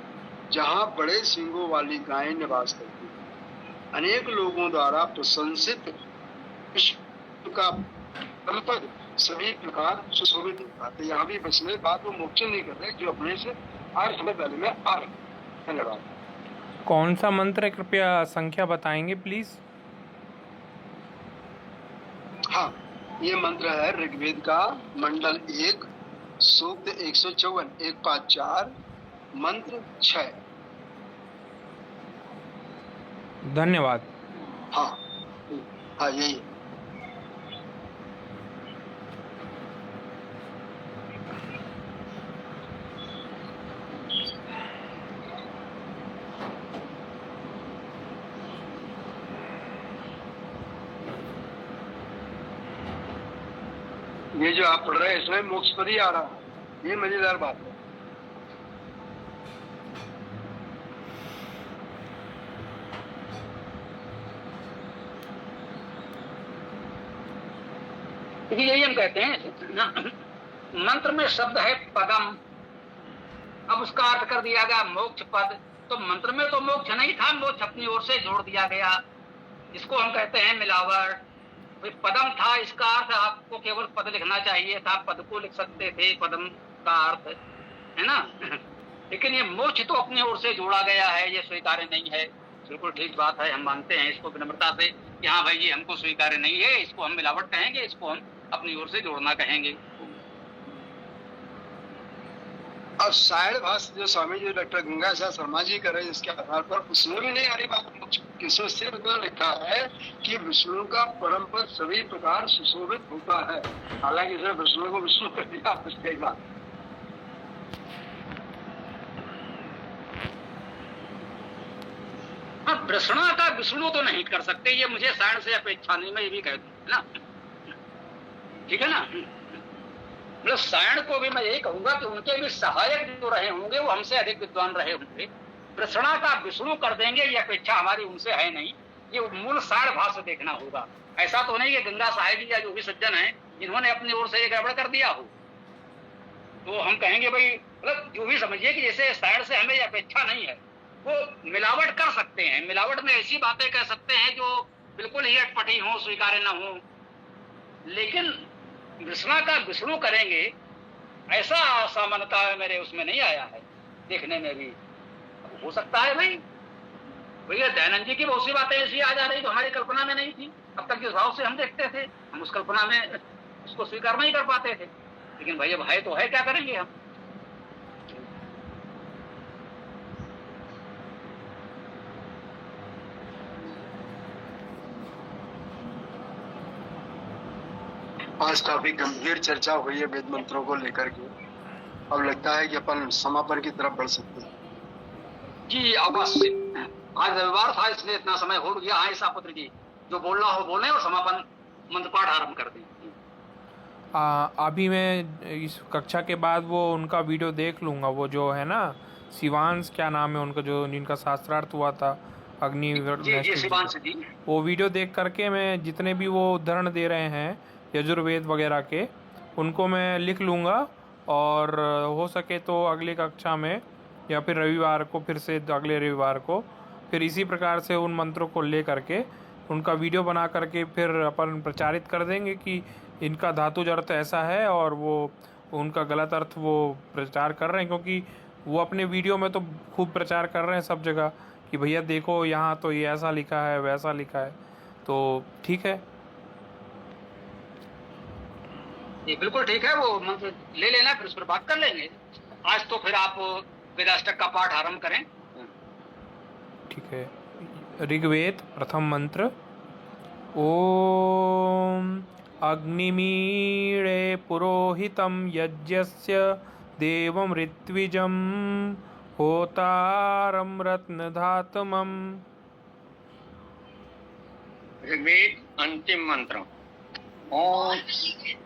जहाँ बड़े सिंगों वाली गायें निवास करती हैं। अनेक लोगों द्वारा प्रशंसित विश्व का परमपद सभी प्रकार सुशोभित होता है। तो यहाँ भी बस में बात वो मोक्ष नहीं कर रहे, जो अपने से आर्थ में पहले में आ रहे। धन्यवाद। कौन सा मंत्र है, कृपया संख्या बताएंगे प्लीज? हाँ, ये मंत्र है ऋग्वेद का मंडल 1 सूक्त 154 154 मंत्र 6। धन्यवाद। हाँ हाँ, यही है। ये जो आप पढ़ रहे हैं इसमें मोक्ष पद ही आ रहा है, ये मजेदार बात है। देखिए यही हम कहते हैं ना, मंत्र में शब्द है पदम, अब उसका अर्थ कर दिया गया मोक्ष पद। तो मंत्र में तो मोक्ष नहीं था, मोक्ष अपनी ओर से जोड़ दिया गया, इसको हम कहते हैं मिलावट। पदम था, इसका अर्थ आपको केवल पद लिखना चाहिए था, पद को लिख सकते थे, पदम का अर्थ है ना। लेकिन ये मोक्ष तो अपनी ओर से जोड़ा गया है, ये स्वीकार्य नहीं है। बिल्कुल ठीक बात है, हम मानते हैं इसको विनम्रता से कि हाँ भाई ये हमको स्वीकार्य नहीं है, इसको हम मिलावट कहेंगे, इसको हम अपनी ओर से जोड़ना कहेंगे। अब साइड भाष्य जो स्वामी जी डॉक्टर गंगा प्रसाद शर्मा जी कर रहे हैं, इसके आधार पर उसमें भी नहीं आ रही बात। किसमें सिर्फ इतना लिखा है कि विष्णु का परम पद सभी प्रकार सुशोभित होता है, हालांकि इसने विष्णु को विष्णु कर दिया। उसके बाद प्रश्ना का विष्णु तो नहीं कर सकते, ये मुझे साइड से अपेक्षा नहीं, मैं ये भी कह दूं ना, ठीक है ना। मतलब सायण को भी मैं यही कहूंगा कि उनके भी सहायक जो रहे होंगे वो हमसे अधिक विद्वान रहे होंगे। प्रश्ना का विष्णु कर देंगे ये अपेक्षा हमारी उनसे है नहीं, ये मूल साढ़ भाष्य देखना होगा। ऐसा तो नहीं कि गंगा साहेब या जो भी सज्जन है इन्होंने अपनी ओर से ये गड़बड़ कर दिया हो, तो हम कहेंगे भाई मतलब जो भी समझिए कि जैसे साइड से हमें ये अपेक्षा नहीं है, वो मिलावट कर सकते हैं। मिलावट में ऐसी बातें कह सकते हैं जो बिल्कुल ही अटपटी हो, स्वीकार्य न हो, लेकिन विष्णु का विष्णु करेंगे ऐसा सामान्यता मेरे उसमें नहीं आया है, देखने में भी हो सकता है। भाई भैया दयानंद जी की बहुत सी बातें ऐसी आ जा रही जो हमारी कल्पना में नहीं थी। अब तक जिस भाव से हम देखते थे हम उस कल्पना में उसको स्वीकार नहीं कर पाते थे, लेकिन भाई अब है तो है, क्या करेंगे हम। आज काफी गंभीर चर्चा हुई है वेद मंत्रों को लेकर के। अब लगता है कि अपन समापन की तरफ बढ़ सकते हैं। जी अवश्य, आज रविवार था इसलिए इतना समय हो गया। हाँ ईसा पुत्र जी, जो बोलना हो बोले और समापन मंत्र पाठ आरंभ कर दें। अभी मैं इस कक्षा के बाद वो उनका वीडियो देख लूँगा, वो जो है ना शिवांश, क्या नाम है उनका, जो जिनका शास्त्रार्थ हुआ था अग्नि, जी शिवांश जी, वो वीडियो देख करके मैं जितने भी वो उदाहरण दे रहे हैं यजुर्वेद वगैरह के, उनको मैं लिख लूँगा और हो सके तो अगली कक्षा में या फिर रविवार को, फिर से अगले रविवार को फिर इसी प्रकार से उन मंत्रों को ले करके उनका वीडियो बना करके फिर अपन प्रचारित कर देंगे कि इनका धातुज अर्थ ऐसा है और वो उनका गलत अर्थ वो प्रचार कर रहे हैं, क्योंकि वो अपने वीडियो में तो खूब प्रचार कर रहे हैं सब जगह कि भैया देखो यहाँ तो ये ऐसा लिखा है वैसा लिखा है। तो ठीक है, ये बिल्कुल ठीक है, वो मंत्र ले लेना फिर उस पर बात कर लेंगे। आज तो फिर आप वेदाष्टक का पाठ आरंभ करें। ठीक है। ऋग्वेद प्रथम मंत्र, ओम अग्निमीळे पुरोहितं यज्ञस्य देवं ऋत्विजं होतारं रत्नधातमम्। ऋग्वेद अंतिम मंत्र, ओम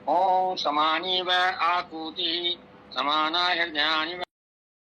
ओम समानी व आकुति समाना हृदयानि